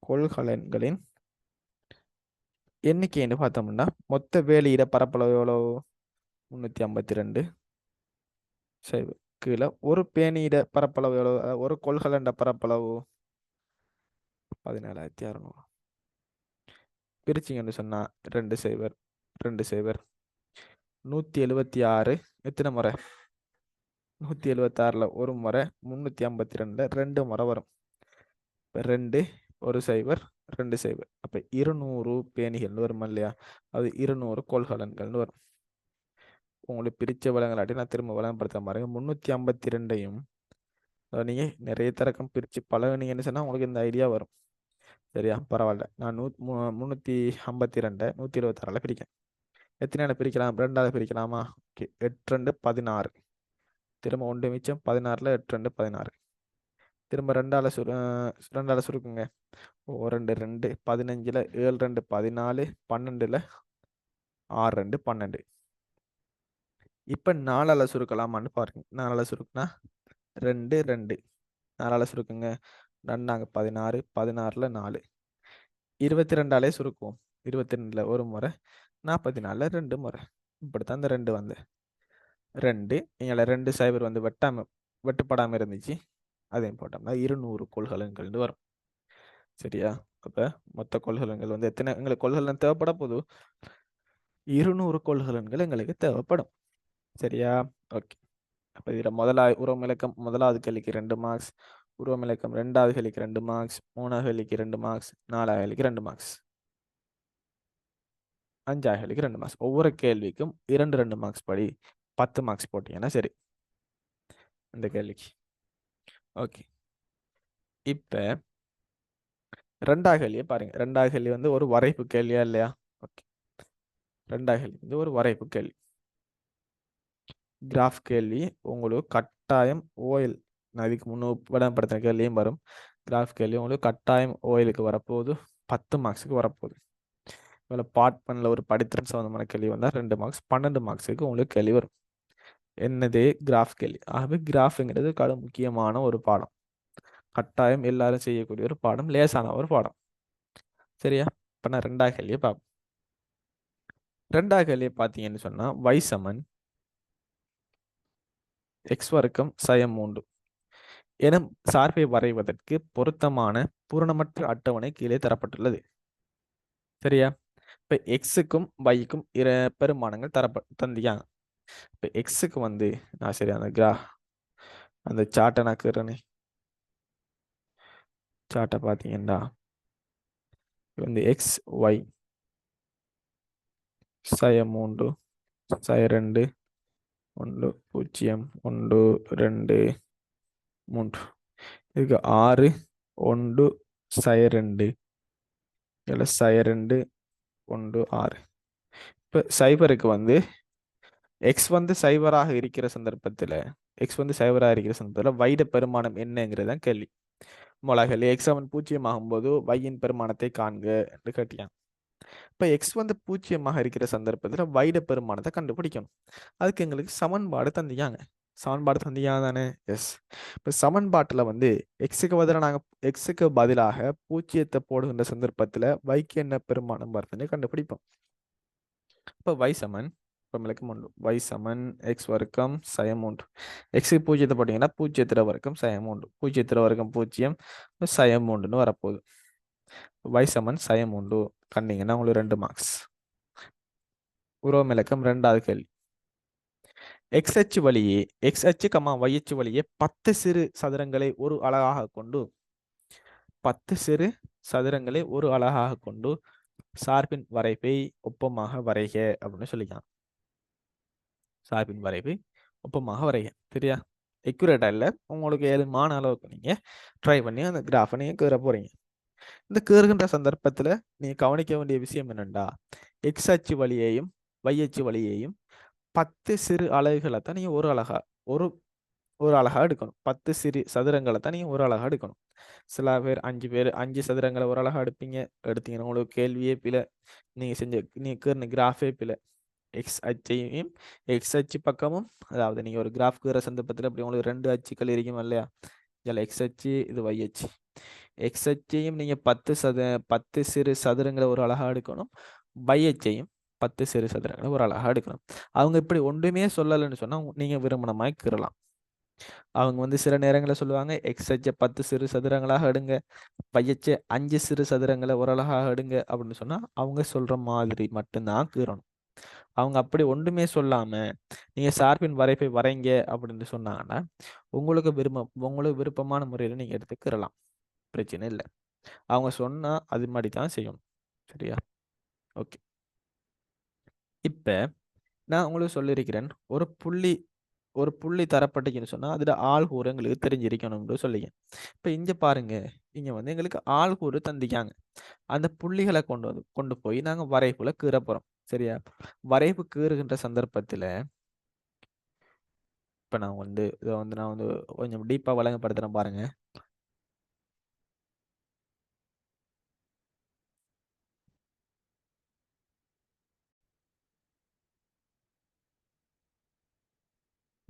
கொள்கலன்களின் எண்ணிக்கைன்னு பார்த்தோம்னா மொத்த வேலியிட பரப்பளவு எவ்வளவு? 352. சரி, கீழே ஒரு பேணியிட பரப்பளவு எவ்வளவு? ஒரு கொள்கலண்ட பரப்பளவு 17,600. பிரிச்சிங்கன்னு சொன்னா 2 சைபர் 2 சைபர் 176. எத்தனை முறை? 176ல் ஒரு முறை, 352ல் 2 முறை வரும். 2 1 சைபர் 2 சைபர், அப்ப 200 பேணிகள்னு வரும் இல்லையா? அது 200 கொள்கலன்கள்னு வரும். உங்களுக்கு பிரிச்ச வளங்களாட்டி நான் திரும்ப வளம்படுத்த பாருங்க. 352ஐயும் நீங்க நிறைய தரக்கம் பிரிச்சு பழகுனீங்கன்னு சொன்னா உங்களுக்கு இந்த ஐடியா வரும். சரியா, பரவாயில்ல. நான் 352 126ஆல பிரிக்கேன். எத்தனை பிரிக்கலாம்? 2ஆல பிரிக்கலாமா? ஓகே, 8 2 16. திரும்ப 1 மிச்சம், 16ல் 8 2 16. திரும்ப 2ஆல சுருக்குங்க. 2 2 15ல் 7 2 14, 12ல் 6 2 12. இப்போ 4ஆல சுருக்கலாமான்னு பாருங்க. 4ஆல சுருக்குனா 2 2. 4ஆல சுருக்குங்க. 2 16, 16ல் 4. 22ஆலே சுருக்குவோம். 22ல் ஒரு முறை, 44ல் 2 முறை. இப்படித்தான் இந்த 2 வந்து 2 இங்கே 2 சைபர் வந்து வெட்டுப்படாமல் இருந்துச்சு. அதையும் போட்டோம்னா 200 கொள்கலன்கள் வரும். சரியா, அப்போ மொத்த கொள்கலன்கள் வந்து எத்தனை எங்களுக்கு கொள்கலன் தேவைப்பட போது? 200 கொள்கலன்கள் எங்களுக்கு தேவைப்படும். சரியா, ஓகே. அப்போ இதில் உருவமிலக்கம் முதலாவது கேள்விக்கு 2 மார்க்ஸ், உருவமிலக்கம் 2வது கேள்விக்கு 2 மார்க்ஸ், 3வது கேள்விக்கு 2 மார்க்ஸ், 4வது கேள்விக்கு 2 மார்க்ஸ், 5வது கேள்விக்கு 2 மார்க்ஸ். ஒவ்வொரு கேள்விக்கும் 2 2 மார்க்ஸ் படி 10 மார்க்ஸ் போட்டீங்கன்னா சரி இந்த கேள்விக்கு. ஓகே, இப்போ 2வது கேள்வியை பாருங்க. 2வது கேள்வி வந்து ஒரு வரைப்பு கேள்வியா இல்லையா? ஓகே, 2வது கேள்வி வந்து ஒரு வரைப்பு கேள்வி, கிராஃப் கேள்வி. உங்களுக்கு கட்டாயம் ஓஎல், நான் இதுக்கு விடப்படுத்தின கேள்வியும் வரும். கிராஃப் கேள்வி உங்களுக்கு கட்டாயம் ஓஎலுக்கு வரப்போகுது, 10 மார்க்ஸுக்கு வரப்போகுது. இதில் பார்ட் 1ல் ஒரு படித்திறன் சம்பந்தமான கேள்வி வந்தால் 2 மார்க்ஸ், 12 மார்க்ஸுக்கு உங்களுக்கு கேள்வி வரும். என்னது? கிராஃப் கேள்வி. ஆகவே கிராஃப்ங்கிறது கடும் முக்கியமான ஒரு பாடம், கட்டாயம் எல்லாரும் செய்யக்கூடிய ஒரு பாடம், லேசான ஒரு பாடம். சரியா, இப்போ நான் 2வது கேள்வியை பார்ப்போம். 2வது கேள்வியை பார்த்தீங்கன்னு சொன்னா y சமன் x வர்க்கம் sin 3 எனும் சார்பை வரைவதற்கு பொருத்தமான பூரணமற்ற அட்டவணை கீழே தரப்பட்டுள்ளது. சரியா? இப்ப x-க்கும் y-க்கும் பெருமானங்கள் தந்தியாங்க. இப்ப x-க்கு வந்து நான் சரி அந்த சார்ட்டை நான் கீறேனே. சார்ட்டை பார்த்தீங்கன்னா வந்து x, y sin 3 sin 2 1 0 1 2 3 இதுக்கு 6 1 sin 2 இதுல sin 2 1 6. இப்ப சைபருக்கு வந்து x வந்து சைபராக இருக்கிற சந்தர்ப்பத்தில் y பெருமானம் என்னங்கிறதான் கேள்வி. மொழகள் x அவன் 0 ஆகும்போது y-ன் பெருமானத்தை காண்க என்று கேட்டியான். இப்ப x வந்து 0 இருக்கிற சந்தர்ப்பத்தில் y பெருமானத்தை கண்டுபிடிக்கணும். அதுக்கு எங்களுக்கு சமன்பாடு தந்தியாங்க. சமன்பாடு தந்தியாங்க தானே? எஸ். இப்ப சமன்பாட்டுல வந்து x-க்கு பதிலாக 0 போடுகின்ற சந்தர்ப்பத்தில் y-க்கு என்ன பெருமானம் வருதுன்னு கண்டுபிடிப்போம். இப்ப y சமன் y சமன் x வர்க்கம் sin 3. x-க்கு 0 போட்டீங்கன்னா 0 வர்க்கம் sin 3. 0 வர்க்கம் 0 sin 3ன்னு வரப்போகுது. y சமன் sin 3 கண்டீங்கன்னா உங்களுக்கு 2 மார்க்ஸ். உறவு இலக்கம் 2வது கேள்வி. x அச்சு வழியே y அச்சு வழியே 10 சிறு சதுரங்களை ஒரு அலகாக கொண்டு 10 சிறு சதுரங்களை ஒரு அலகாக கொண்டு சார்பின் வரைபை ஒப்பமாக வரைக அப்படின்னு சொல்லிக்கலாம். சார்பின் வரைபை ஒப்பமாக வரைக. சரியா? எக்யூரேட்டா இல்லை, உங்களுக்கு ஏழுமான அளவுக்கு நீங்க ட்ரை பண்ணி அந்த கிராஃபை நீங்க கீற போறீங்க. இந்த கீறுகின்ற சந்தர்ப்பத்தில் நீங்க கவனிக்க வேண்டிய விஷயம் என்னண்டா, எக்ஸ் அச்சு வழியையும் y அச்சு வழியையும் 10 சிறு அலகுகளை தான் நீங்க ஒரு அலகா எடுக்கணும். 10 சிறு சதுரங்களை தான் நீங்க ஒரு அலகா எடுக்கணும். சில பேர் 5 சதுரங்களை ஒரு அலகா எடுத்தீங்கன்னா உங்களுக்கு கேள்வியே பிழை. நீங்க கீறின கிராஃபே பிழை. எக்ஸ் அச்சு பக்கமும், அதாவது நீங்க ஒரு கிராஃப் கீற சந்தர்ப்பத்தில் அப்படி உங்களுக்கு 2 அச்சுக்கள் இருக்கும் இல்லையா? இதில் எக்ஸ் அச்சு, இது y அச்சு. எக்ஸ் அச்சையும் நீங்க 10 சிறு சதுரங்களை ஒரு அலகா எடுக்கணும். y அச்சையும் 10 சிறு சதுரங்களை ஒரு அலகா எடுக்கணும். அவங்க இப்படி ஒன்றுமே சொல்லலைன்னு சொன்னா நீங்க விரும்பினமாய் கீறலாம். அவங்க வந்து சில நேரங்களில் சொல்லுவாங்க எக்ஸ் அச்சை 10 சிறு சதுரங்களாக எடுங்க, y அச்சை 5 சிறு சதுரங்களை ஒரு அலகாக எடுங்க அப்படின்னு சொன்னா அவங்க சொல்ற மாதிரி மட்டும்தான் கீறணும். அவங்க அப்படி ஒன்றுமே சொல்லாம நீங்க சார்பின் வரைபை வரைங்க அப்படின்னு சொன்னாங்கன்னா உங்களுக்கு விருப்பமான முறையில் நீங்க எடுத்துக்கிறலாம். பிரச்சனை இல்லை. அவங்க சொன்னா அது மாதிரி தான் செய்யணும். சரியா? ஓகே. இப்ப நான் உங்களுக்கு சொல்லியிருக்கிறேன், ஒரு புள்ளி தரப்பட்டுச்சுன்னு சொன்னா அதுல ஆள்கூறு எங்களுக்கு தெரிஞ்சிருக்கணும்னு சொல்லிங்க. இப்ப இங்க பாருங்க, இங்க வந்து எங்களுக்கு ஆள்கூறு தந்திக்காங்க. அந்த புள்ளிகளை கொண்டு போய் நாங்க வரைப்புல கீற போறோம். சரியா? வரைப்பு கீறுகின்ற சந்தர்ப்பத்துல இப்ப நான் வந்து கொஞ்சம் டீப்பா வழங்கப்படுத்துறேன் பாருங்க.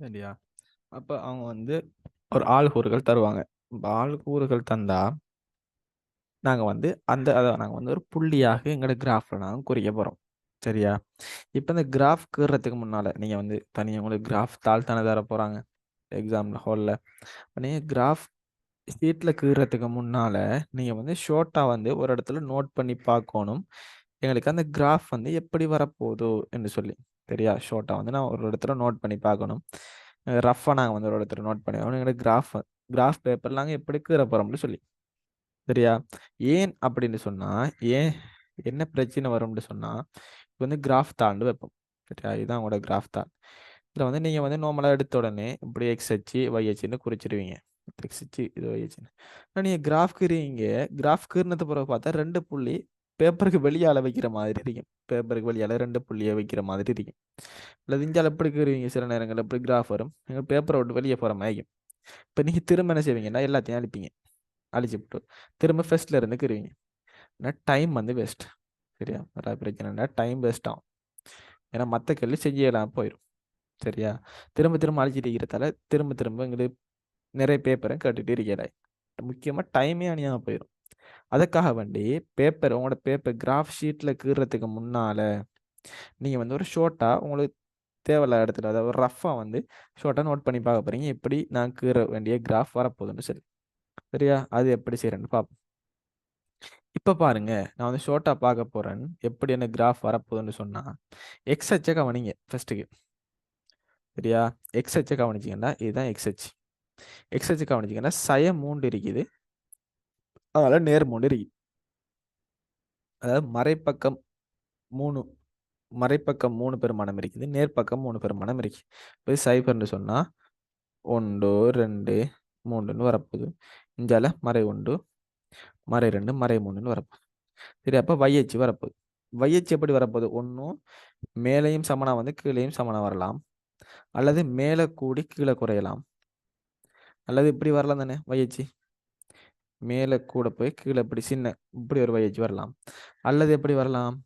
சரியா? அப்ப அவங்க வந்து ஒரு ஆள்கூறுகள் தருவாங்க. ஆள்கூறுகள் தந்தா நாங்க வந்து நாங்க வந்து ஒரு புள்ளியாக எங்களோட கிராஃப்ல நாங்க குறிக்க போறோம். சரியா? இப்ப இந்த கிராஃப் கீறதுக்கு முன்னால நீங்க வந்து தனியாக உங்களுக்கு கிராஃப் தாள் தானே தர போறாங்க எக்ஸாம் ஹால்ல. நீங்க கிராஃப் ஷீட்ல கீறதுக்கு முன்னால நீங்க வந்து ஷார்ட்டா வந்து ஒரு இடத்துல நோட் பண்ணி பார்க்கணும், எங்களுக்கு அந்த கிராஃப் வந்து எப்படி வரப்போகுதோ என்று சொல்லி. சரியா? ஷார்ட்டா வந்து நான் ஒரு இடத்துல நோட் பண்ணி பார்க்கணும். ரஃபா நாங்கள் வந்து ஒரு இடத்துல நோட் பண்ணி எங்களுக்கு கிராஃப் பேப்பர் நாங்கள் எப்படி கீற போறோம்னு சொல்லி. சரியா? ஏன் அப்படின்னு சொன்னா, என்ன பிரச்சனை வரும்னு சொன்னா, இப்போ வந்து கிராஃப் தாள்னு வைப்போம். சரியா? இதுதான் உங்களோட கிராஃப் தாள். இதில் வந்து நீங்க வந்து நார்மலா எடுத்த உடனே இப்படி எக்ஸ் அச்சு y அச்சுன்னு குறிச்சிடுவீங்க. எக்ஸ் அச்சு இது y அச்சுன்னு. ஆனால் நீங்க கிராஃப் கீறீங்க, கிராஃப் கீறினது பிறகு பார்த்தா 2 புள்ளி பேப்பருக்கு வெளியால வைக்கிற மாதிரி இருக்கும். பேப்பருக்கு வெளியால 2 புள்ளியை வைக்கிற மாதிரி இருக்கும். இல்லை இஞ்சால எப்படி கீறுவீங்க, சில நேரங்களில் எப்படி கிராஃப் வரும், நீங்கள் பேப்பரை விட்டு வெளியே போகிற மாதிரி. இப்போ நீங்கள் திரும்ப என்ன செய்வீங்கன்னா எல்லாத்தையும் அழிப்பீங்க. அழிச்சுட்டு திரும்ப ஃபர்ஸ்ட்ல இருந்து கீறுவீங்க. ஏன்னா டைம் வந்து வேஸ்ட். சரியா? பிரச்சனை டைம் வேஸ்ட் ஆகும். ஏன்னா மற்ற கேள்வி செய்யலாம் போயிடும். சரியா? திரும்ப அழிச்சிட்டு இருக்கிறதால திரும்ப எங்களுக்கு நிறைய பேப்பரை கேட்டுட்டு இருக்கிறாய். முக்கியமாக டைமே அணியாமல் போயிடும். அதுக்காக வேண்டி உங்களோட பேப்பர் கிராஃப் ஷீட்டில் கீறதுக்கு முன்னால நீங்க வந்து ஒரு ஷார்ட்டா உங்களுக்கு தேவையில்லாத இடத்துல அதாவது ரஃபா வந்து ஷார்ட்டா நோட் பண்ணி பார்க்க போறீங்க. எப்படி நான் கீற வேண்டிய கிராஃப் வரப்போகுதுன்னு சொல்லி. சரியா? அது எப்படி செய்றேன்னு பார்ப்போம். இப்ப பாருங்க, நான் வந்து ஷார்ட்டா பார்க்க போறேன். எப்படி எனக்கு கிராஃப் வரப்போகுதுன்னு சொன்னா, எக்ஸ் அச்ச கவனிங்க ஃபர்ஸ்ட்டுக்கு. சரியா? எக்ஸ் அச்ச கவனிச்சீங்கன்னா, இதுதான் எக்ஸ் அச்சு. எக்ஸ் அச்சு கவனிச்சீங்கன்னா, சய 3 இருக்குது. அதனால நேர் 3 இருக்குது. அதாவது மறைப்பக்கம் 3 பெருமானம் இருக்குது. நேர்பக்கம் 3 பெருமானம் இருக்கு. இப்போ சைபர்ன்னு சொன்னா 1, 2, 3ன்னு வரப்போகுது. இஞ்சால மறை 1, மறை 2, மறை 3ன்னு வரப்போகுது. சரி, அப்போ y வரப்போகுது. y எப்படி வரப்போகுது? ஒன்றும் மேலேயும் சமனா வந்து கீழேயும் சமனா வரலாம், அல்லது மேலே கூடி கீழே குறையலாம், அல்லது இப்படி வரலாம் தானே. y மேலே கூட போய் கீழே இப்படி இப்படி ஒரு y வரலாம், அல்லது எப்படி வரலாம்?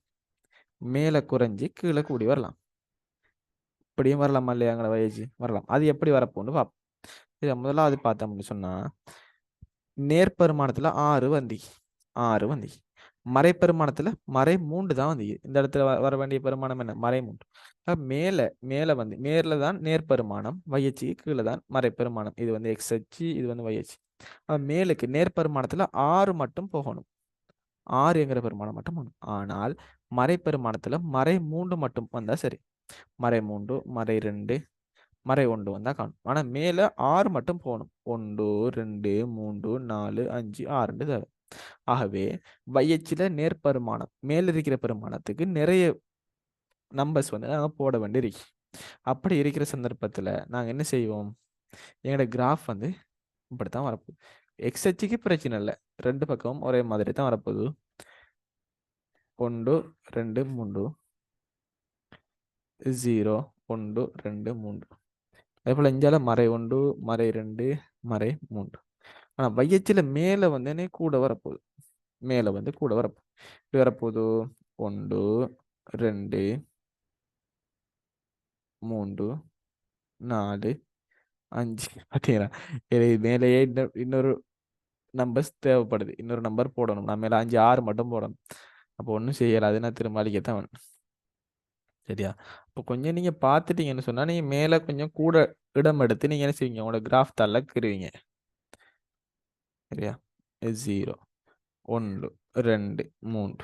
மேலே குறைஞ்சி கீழே கூடி வரலாம். இப்படியும் வரலாமா இல்லையாங்கிற வரலாம். அது எப்படி வரப்போன்னு பார்ப்போம். இதை முதலாவது பார்த்தோம்னு சொன்னா, நேர்பெருமானத்துல 6 வந்தி 6 வந்தி. மறைப்பெருமானத்துல மறை 3 தான் வந்து. இந்த இடத்துல வர வேண்டிய பெருமானம் என்ன? மறை 3. மேல வந்து மேல தான் நேர்பெருமானம், வையச்சி கீழே தான் மறைப்பெருமானம். இது வந்து எக்ஸ் அச்சு, இது வந்து வையச்சி. மேலுக்கு நேர்பெருமானத்துல 6 மட்டும் போகணும். 6ங்கிற பெருமானம் மட்டும் போகணும். ஆனால் மறைப்பெருமானத்துல மறை 3 மட்டும் வந்தா சரி. மறை 3, மறை 2, மறை 1 வந்தா காணும். ஆனா மேல 6 மட்டும் போகணும். 1, 2, 3, 4, 5, 6 தேவை. ஆகவே வையச்சில நேர்பெருமானம் மேல இருக்கிற பெருமானத்துக்கு நிறைய நம்பர்ஸ் வந்து நாங்க போட வேண்டியிருக்கு. அப்படி இருக்கிற சந்தர்ப்பத்துல நாங்க என்ன செய்வோம்? எங்களோட கிராஃப் வந்து இப்படித்தான் வரப்போகுது. எக்ஸ் அச்சுக்கு பிரச்சனை இல்லை, 2 பக்கமும் ஒரே மாதிரி தான் வரப்போகுது. 1, 2, 3, 0, 1, 2, 3. அதே போல இஞ்சால மறை 1, மறை 2, மறை 3. ஆனா வையச்சில மேல வந்து என்ன கூட வரப்போகுது. மேல வந்து கூட வரப்போகுது. இப்படி வரப்போகுது 1, 2, 3, 4, 5. பார்த்தீங்களா? மேலேயே இன்னொரு நம்பர்ஸ் தேவைப்படுது. இன்னொரு நம்பர் போடணும். நான் மேல 5, 6 மட்டும் போடணும். அப்போ ஒன்றும் செய்யலாது. நான் திரும்ப அழிக்கத்தான் வேணும். சரியா? இப்போ கொஞ்சம் நீங்க பார்த்துட்டீங்கன்னு சொன்னா, நீங்க மேல கொஞ்சம் கூட இடம் எடுத்து நீங்க என்ன செய்வீங்க? உங்களோட கிராஃப் தாள்ல கிருவீங்க. சரியா? 0, 1, 2, 3.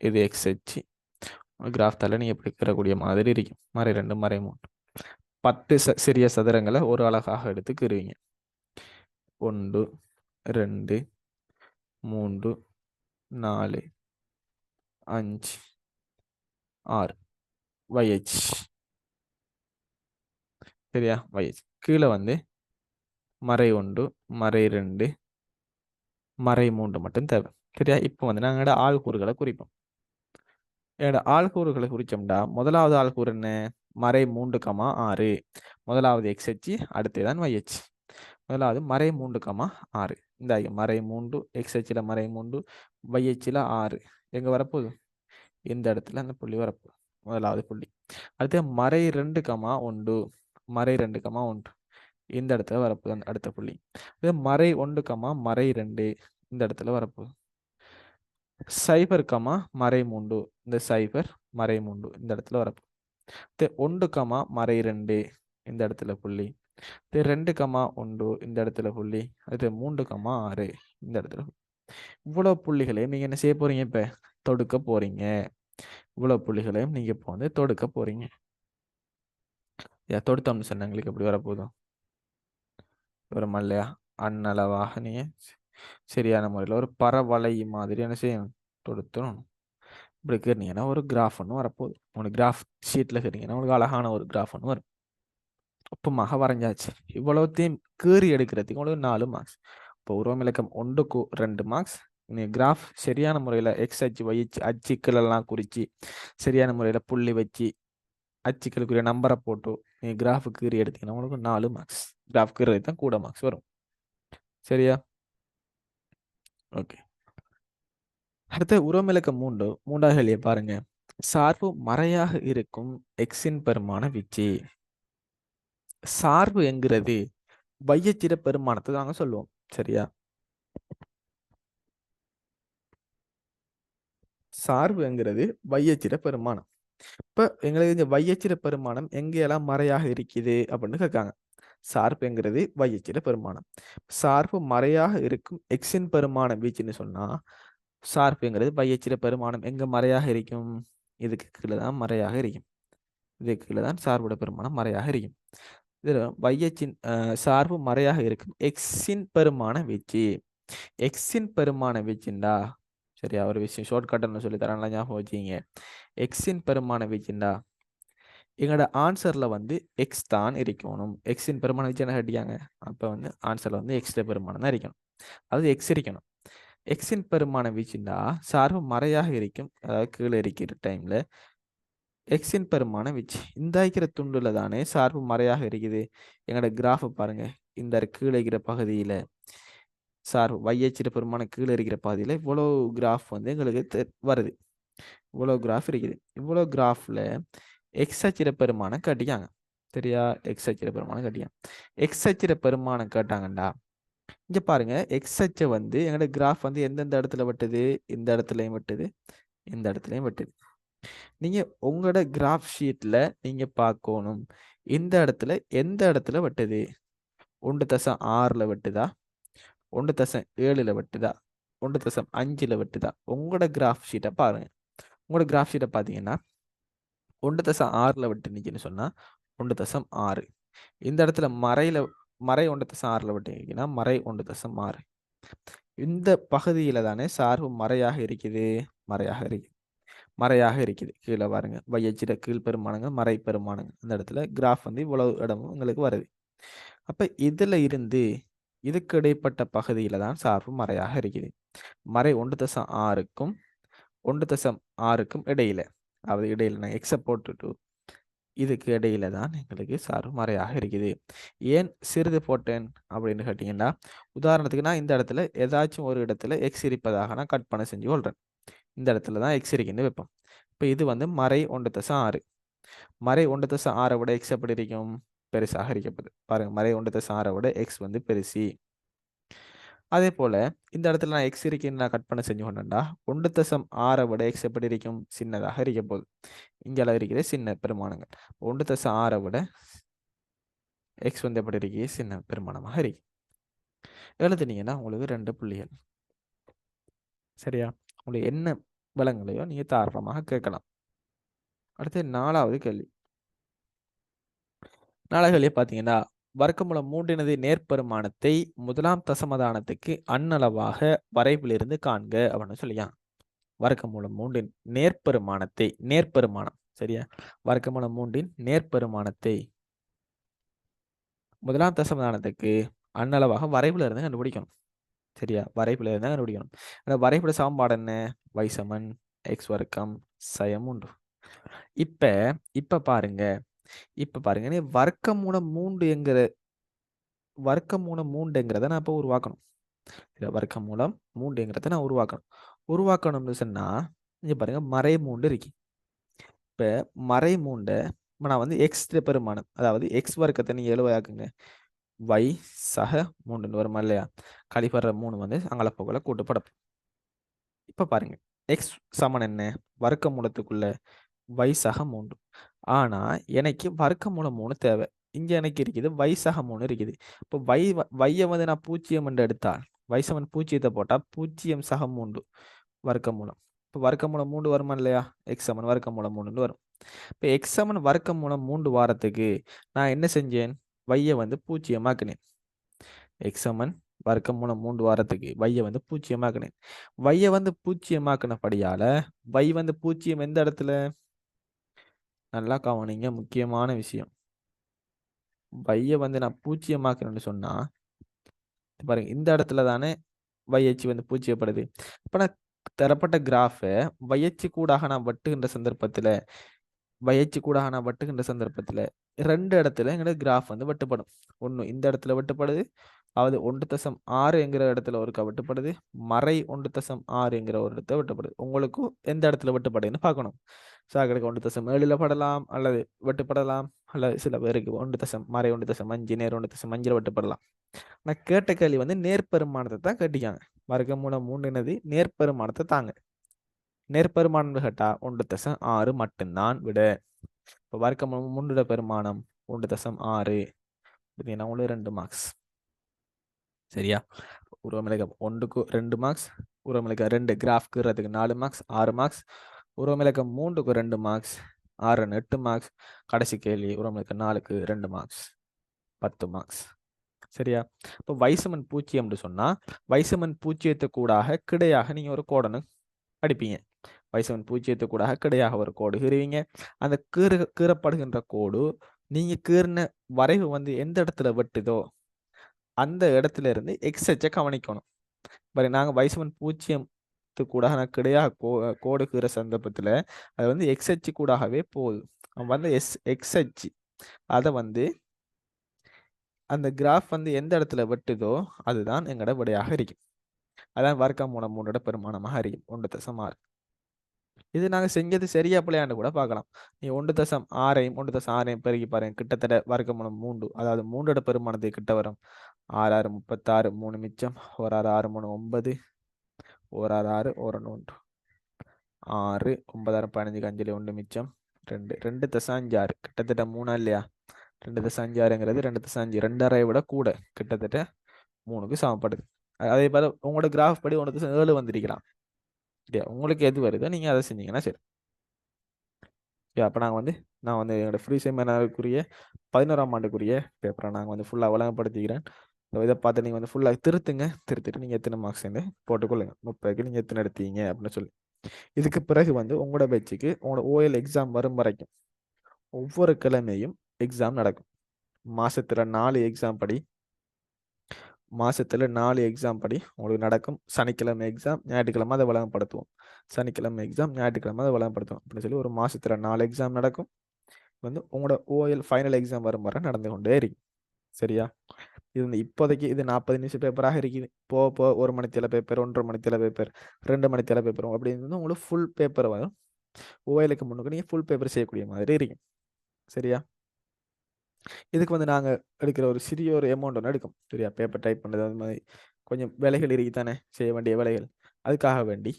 இது எக்ஸ் அச்சு. கிராஃப் தாள்ல நீங்க எப்படி கிரக்கூடிய மாதிரி இருக்கும். மறை 2, மறை 3. 10 சிறிய சதுரங்களை ஒரு அழகாக எடுத்து கிருவீங்க. 1, 2, 3, 4, 5, 6. YH. சரியா? YH. கீழே வந்து மறை 1, மறை 2, மறை 3 மட்டும் தேவை. சரியா? இப்போ வந்து நாங்களோட ஆள்கூறுகளை குறிப்போம். என்னோட ஆள்கூறுகளை குறிச்சோம்டா, முதலாவது ஆள்கூறு என்ன? மறை 3, 6. முதலாவது எக்ஸ் அச்சு, அடுத்ததான் YH. முதலாவது மறை 3, 6. இந்த மறை 3, எக்ஸ் அச்சில் மறை 3, YHல 6. எங்க வரப்போகுது? இந்த இடத்துல அந்த புள்ளி வரப்போகுது. முதலாவது புள்ளி. அடுத்து மறை 2, 1. மறை 2, 1. இந்த இடத்துல வரப்போகுது அந்த அடுத்த புள்ளி. இது மறை 1, மறை 2. இந்த இடத்துல வரப்போகுது. சைபர், மறை 3. இந்த சைபர், மறை 3. இந்த இடத்துல வரப்போகுது. 1, மறை 2. இந்த இடத்துல புள்ளி. 2, 1. இந்த இடத்துல புள்ளி. அடுத்து 3, 6. இந்த இடத்துல. இவ்வளவு புள்ளிகளையும் நீங்க என்ன செய்ய போறீங்க? இப்ப தொடுக்க போறீங்க. இவ்வளவு புள்ளிகளையும் நீங்க இப்போ வந்து தொடுக்க போறீங்க. தொடுத்தோம்னு சொன்ன எங்களுக்கு எப்படி வரப்போதும்? வருமா இல்லையா? அன்னளவாக நீங்க சரியான முறையில் ஒரு பரவளை மாதிரி என்ன செய்யணும்? தொடுத்துடணும். இப்படி கேட்டீங்கன்னா ஒரு கிராஃப் ஒன்று வரப்போகுது. உங்களுக்கு கிராஃப் ஷீட்ல கேட்டீங்கன்னா உங்களுக்கு அழகான ஒரு கிராஃப் ஒன்று வரும். ஒப்பமாக வரைஞ்சாச்சு. இவ்வளவுத்தையும் கீறி எடுக்கிறதுக்கு உங்களுக்கு 4 மார்க்ஸ். இப்போ உருவமிலக்கம் 1க்கு 2 மார்க்ஸ். நீ கிராஃப் சரியான முறையில் எக்ஸ் அச்சு, ஒய் அச்சு, அச்சுக்கள் எல்லாம் குறித்து சரியான முறையில் புள்ளி வச்சு அச்சுக்களுக்குரிய நம்பரை போட்டு நீ கிராஃப் கீறி எடுத்தீங்கன்னா உங்களுக்கு 4 மார்க்ஸ். கிராஃப் கீறி தான் கூட மார்க்ஸ் வரும். சரியா? ஓகே. அடுத்த உருவமிலக்கம் 3, 3வது கேள்வியை பாருங்க. சார்பு மறையாக இருக்கும் எக்ஸின் பெருமான வீச்சு. சார்பு என்கிறது வையச்சிட பெருமானத்தை நாங்க சொல்லுவோம். சரியா? சார்பு என்கிறது வையச்சிட பெருமானம். இப்ப எங்களுக்கு இந்த y பெருமானம் எங்கெல்லாம் மறையாக இருக்குது அப்படின்னு கேட்காங்க. சார்புங்கிறது y பெருமானம். சார்பு மறையாக இருக்கும் x-இன் பெருமான வீச்சுன்னு சொன்னா, சார்புங்கிறது y பெருமானம் எங்க மறையாக இருக்கும்? இதுக்கு கீழ தான் மறையாக இருக்கும். இதுக்கு கீழ தான் சார்போட பெருமானம் மறையாக இருக்கும். இதுல y-இன் சார்பு மறையாக இருக்கும் x-இன் பெருமான வீச்சு. x-இன் பெருமான வீச்சுண்டா, சரியா? ஒரு விஷயம் ஷார்ட்கட்னு சொல்லி தரேன்ல, ஞாபகம் வச்சுக்கிங்க. x-இன் பெருமான வீச்சுண்டா, எங்களோட ஆன்சர்ல வந்து எக்ஸ் தான் இருக்கணும். எக்ஸின் பெருமானம் வச்சு என்ன கேட்டியாங்க? அப்ப வந்து ஆன்சர்ல வந்து எக்ஸ்ல பெருமானம் தான் இருக்கணும். அதாவது எக்ஸ் இருக்கணும். எக்ஸின் பெருமான வீச்சுண்டா சார்பு மறையாக இருக்கும். அதாவது கீழே இருக்கிற டைம்ல எக்ஸின் பெருமான வீச்சு இந்த இருக்கிற துண்டுல தானே சார்பு மறையாக இருக்குது. எங்களோட கிராஃப் பாருங்க. இந்த கீழே இருக்கிற பகுதியில சார்பு வையச்சிற பெருமான கீழே இருக்கிற பகுதியில இவ்வளோ கிராஃப் வந்து எங்களுக்கு வருது. இவ்வளோ கிராஃப் இருக்குது. இவ்வளோ கிராஃப்ல எக்ஸ் அச்சிர பெருமானம் காட்டிக்காங்க. சரியா? எக்ஸ் அச்சிர பெருமானம் காட்டிக்காங்க. எக்ஸ் அச்சிர பெருமானம் கேட்டாங்கண்டா, இங்க பாருங்க, எக்ஸ் அச்சை வந்து எங்களோட கிராஃப் வந்து எந்தெந்த இடத்துல வெட்டுது? இந்த இடத்துலையும் வெட்டுது, இந்த இடத்துலையும் வெட்டுது. நீங்க உங்களோட கிராஃப் ஷீட்ல நீங்க பார்க்கணும், இந்த இடத்துல எந்த இடத்துல வெட்டுது? 1.6ல வெட்டுதா? 1.7ல வெட்டுதா? 1.5ல வெட்டுதா? உங்களோட கிராஃப் ஷீட்டை பாருங்க. உங்களோட கிராஃப் ஷீட்டை பார்த்தீங்கன்னா 1.6ல வெட்டுனீங்கன்னு சொன்னா 1.6. இந்த இடத்துல மறை 1.6ல வெட்டுனீங்கன்னா மறை 1.6. இந்த பகுதியில தானே சார்பு மறையாக இருக்குது. மறையாக இருக்குது. கீழே பாருங்க, வையச்சிட கீழ் பெருமானங்கள், மறை பெருமானங்கள். இந்த இடத்துல கிராஃப் வந்து இவ்வளவு இடமும் உங்களுக்கு வருது. அப்ப இதுல இருந்து இதுக்கு இடைப்பட்ட பகுதியில தான் சார்பு மறையாக இருக்குது. மறை 1.6க்கும் 1.6க்கும் இடையில, அதாவது இடையில நான் எக்ஸ போட்டுட்டு இதுக்கு இடையில தான் எங்களுக்கு சார்பு மறையாக இருக்குது. ஏன் சிறிது போட்டேன் அப்படின்னு கேட்டீங்கன்னா, உதாரணத்துக்கு நான் இந்த இடத்துல ஏதாச்சும் ஒரு இடத்துல எக்ஸ் இருப்பதாக நான் கற்பனை செஞ்சு கொள்றேன். இந்த இடத்துல தான் எக்ஸ் இருக்குன்னு வைப்போம். இப்போ இது வந்து மறை 1.6. மறை 1.6 விட எக்ஸ் எப்படி இருக்கும்? பெருசாக இருக்கப்படுது. பாருங்க, மறை 1.6 விட எக்ஸ் வந்து பெருசி. அதே போல இந்த இடத்துல நான் எக்ஸ் இருக்குன்னு நான் கற்பனை செஞ்சு கொண்டேன்டா, 1.6 விட எக்ஸ் எப்படி இருக்கும்? சின்னதாக இருக்க போகுது. இங்கே இருக்கிற சின்ன பெருமானங்கள் 1.6 விட எக்ஸ் வந்து எப்படி இருக்கு? சின்ன பெருமானமாக இருக்கு. எழுதுனீங்கன்னா உங்களுக்கு 2 புள்ளிகள். சரியா? உங்களுக்கு என்ன விலங்குலையோ நீங்க தாராளமாக கேட்கலாம். அடுத்து 4வது கேள்வி. 4வது கேள்வி பார்த்தீங்கன்னா, வர்க்கமூலம் 3 நேர்பெருமானத்தை முதலாம் தசமதானத்துக்கு அண்ணளவாக வரைவிலிருந்து காண்க அப்படின்னு சொல்லியான். வர்க்கமூலம் 3 நேர்பெருமானம், சரியா? வர்க்கமூலம் 3 நேர்பெருமானத்தை முதலாம் தசமதானத்துக்கு அண்ணளவாக வரைவுல இருந்து கண்டுபிடிக்கணும். சரியா? வரைவுல இருந்து கண்டுபிடிக்கணும். வரைபட சமன்பாடு என்ன? y சமன் x வர்க்கம் சயம் 3. இப்ப பாருங்க, நீ வர்க்கமூலம் 3ங்கிறத நான் இப்போ உருவாக்கணும். வர்க்கமூலம் 3ங்கிறத நான் உருவாக்கணும்னு சொன்னா, இங்க பாருங்க, மறை 3 இருக்கு. இப்ப மறை 3 நான் வந்து எக்ஸ் பெருமானம், அதாவது எக்ஸ் வர்க்கத்தை நீங்க எழுவையாக்குங்க. y சக 3 வருமா இல்லையா? கழிப்பற 3 வந்து அங்கல போகல கூட்டுப்படும். இப்ப பாருங்க, எக்ஸ் சமன் என்ன? வர்க்கமூலத்துக்குள்ள y சக 3. ஆனா எனக்கு வர்க்கமூலம் 3 தேவை. இங்க எனக்கு இருக்குது y சக 3 இருக்குது. இப்போ y வந்து நான் 0 என்று எடுத்தால் y சமன் 0 போட்டா 0 சக 3 வர்க்கமூலம். இப்போ வர்க்கமூலம் 3 வருமா இல்லையா? எக்ஸ் சமன் வர்க்கமூலம் 3 வரும். இப்போ எக்ஸ் சமன் வர்க்கமூலம் 3 வாரத்துக்கு நான் என்ன செஞ்சேன்? y வந்து 0 ஆக்கினேன். எக்ஸ் சமன் வர்க்கமூலம் 3 வாரத்துக்கு y வந்து 0 ஆக்கினேன். y வந்து 0 ஆக்கினபடியால y வந்து 0 எந்த இடத்துல? நல்லா கவனிங்க, முக்கியமான விஷயம். y வந்து நான் 0 ஆக்கணும்னு சொன்னா, பாருங்க, இந்த இடத்துல தானே y அச்சு வந்து 0ப்படுது. அப்ப நான் தரப்பட்ட கிராஃபை y அச்சு கூடாக நான் வெட்டுகின்ற சந்தர்ப்பத்துல ரெண்டு இடத்துல எங்களோட கிராஃப் வந்து வெட்டுப்படும். ஒன்று இந்த இடத்துல வெட்டுப்படுது, அதாவது 1.6 என்கிற இடத்துல ஒருக்கா வெட்டுப்படுது, மறை 1.6 என்கிற ஒரு இடத்துல வெட்டுப்படுது. உங்களுக்கும் எந்த இடத்துல வெட்டுப்படுதுன்னு பார்க்கணும். சாக்கடைக்கு 1.7ல படலாம், அல்லது வெட்டுப்படலாம், அல்லது சில பேருக்கு மறை 1.5 நேர் 1.5ல வெட்டுப்படலாம். நான் கேட்ட கேள்வி வந்து நேர்பெருமானத்தை தான் கேட்டிக்காங்க. வர்க்கமூலம் 3 நேர்பெருமானத்தை தாங்க. நேர்பெருமானம் கேட்டா 1.6 மட்டும்தான் விட. இப்போ வர்க்கமூலம் 3 பெருமானம் 1.6 பார்த்தீங்கன்னா உங்களுக்கு 2 மார்க்ஸ். சரியா? உருவமிலக்கம் 1க்கு 2 மார்க்ஸ், உருவமிலக்கம் 2 கிராஃப் கீறதுக்கு 4 மார்க்ஸ் 6 மார்க்ஸ், உருவமிலக்கம் 3க்கு 2 மார்க்ஸ் 6 8 மார்க்ஸ், கடைசி கேள்வி உருவமிலக்கம் 4க்கு 2 மார்க்ஸ் 10 மார்க்ஸ். சரியா? இப்போ வைசமன் பூஜ்ஜியம்னு சொன்னா வைசமன் பூஜ்ஜியத்துக்கு கூடாக கிடையாக நீங்க ஒரு கோடனை அடிப்பீங்க. வைசமன் பூஜ்ஜியத்துக்கு கூடாக கிடையாக ஒரு கோடு கீறுவீங்க. அந்த கீறப்படுகின்ற கோடு நீங்க கீறின வரைவு வந்து எந்த இடத்துல வெட்டுதோ அந்த இடத்துல இருந்து எக்ஸ் அச்சை கவனிக்கணும். பாரு, நாங்க வைசமன் பூஜ்ஜியத்துக்கு கூடாக நான் கிடையாக கோடு கீற சந்தர்ப்பத்துல அது வந்து எக்ஸ் அச்சு கூடாகவே போகுது. வந்து எக்ஸ் அச்சு அதை வந்து அந்த கிராஃப் வந்து எந்த இடத்துல வெட்டுதோ அதுதான் எங்களோட விடையாக இருக்கும். அதான் வர்க்கமூலம் 3 பெருமானமாக இருக்கும் 1.6. இது நாங்க செஞ்சது சரியா பிள்ளையாண்டு கூட பார்க்கலாம். நீ 1.6ஐயும் 1.6ஐயும் பெருக்கி பாருங்க, கிட்டத்தட்ட வர்க்கமூலம் 3, அதாவது 3 பெருமானத்தை கிட்ட வரும். 6 6 36, 3 மிச்சம், 1 6 6 3 9, 1 6 6 1 1 6, 9 6 15 5 1 மிச்சம் 2 2.6, கிட்டத்தட்ட 3 இல்லையா? 2.6ங்கிறது 2.5 2.5 விட கூட, கிட்டத்தட்ட 3க்கு சமப்படுது. அதே போல உங்களோட கிராஃப் படி 1.7 வந்திருக்கலாம். உங்களுக்கு எது வருதோ நீங்க அதை செஞ்சீங்கன்னா சரி. அப்போ நான் வந்து என்னோட ஃப்ரீ செமினாருக்குரிய 11ஆம் ஆண்டுக்குரிய பேப்பரை நாங்கள் வந்து ஃபுல்லாக வழங்கப்படுத்திக்கிறேன். இதை பார்த்து நீங்கள் வந்து ஃபுல்லாக திருத்திட்டு நீங்கள் எத்தனை மார்க்ஸ் போட்டுக்கொள்ளுங்க. 30க்கு நீங்கள் எத்தனை எடுத்தீங்க அப்படின்னு சொல்லி. இதுக்கு பிறகு வந்து உங்களோட பேட்சுக்கு உங்களோட ஓஎல் எக்ஸாம் வரும் வரைக்கும் ஒவ்வொரு கிழமையும் எக்ஸாம் நடக்கும். மாசத்துல 4 எக்ஸாம் படி உங்களுக்கு நடக்கும். சனிக்கிழமை எக்ஸாம், ஞாயிற்றுக்கிழமை அதை வழங்கப்படுத்துவோம். சனிக்கிழமை எக்ஸாம், ஞாயிற்றுக்கிழமை அதை வழங்கப்படுத்துவோம் அப்படின்னு சொல்லி ஒரு மாசத்துல 4 எக்ஸாம் நடக்கும். வந்து உங்களோட ஓஎல் ஃபைனல் எக்ஸாம் வரும் வரை நடந்து கொண்டே இருக்கு. சரியா? இது வந்து இப்போதைக்கு இது 40 நிமிஷம் பேப்பராக இருக்குது. போக 1 மணித்தேல பேப்பர், 1.5 மணித்தேல பேப்பர், 2 மணித்தேல பேப்பர் அப்படின்னு உங்களுக்கு ஃபுல் பேப்பர் வரும். ஓஎலுக்கு முன்னுக்கு நீங்கள் ஃபுல் பேப்பர் செய்யக்கூடிய மாதிரி இருக்கும். சரியா? இதுக்கு வந்து நாங்கள் எடுக்கிற ஒரு சிறிய ஒரு அமௌண்ட் ஒன்று எடுக்கும். சரியா? பேப்பர் டைப் பண்ணுறது அது மாதிரி கொஞ்சம் வேலைகள் இருக்குதானே, செய்ய வேண்டிய வேலைகள். அதுக்காக வேண்டி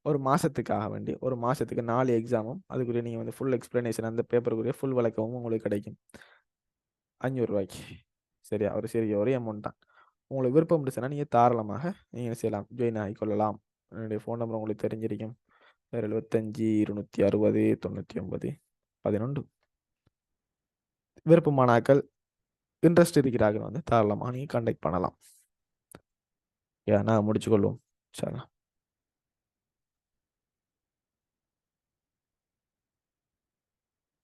ஒரு மாதத்துக்கு 4 எக்ஸாமும் அதுக்குரிய நீங்கள் வந்து ஃபுல் எக்ஸ்பிளனேஷன், அந்த பேப்பருக்குரிய ஃபுல் விளக்கமும் உங்களுக்கு கிடைக்கும் 500 ரூபாய்க்கு. சரியா? ஒரு சிறிய ஒரு அமௌண்ட் தான். உங்களுக்கு விருப்பம் இருந்துச்சுன்னா நீங்கள் தாராளமாக நீங்கள் செய்யலாம், ஜாயின் ஆகிக்கொள்ளலாம். என்னுடைய ஃபோன் நம்பர் உங்களுக்கு தெரிஞ்சிருக்கும். 75 260 99 11. விருப்பமானாக்கள் இன்ட்ரெஸ்ட் இருக்கிறார்கள் வந்து தாராளமாக நீங்கள் கான்டாக்ட் பண்ணலாம். நான் முடிச்சுக்கொள்வோம். சரி.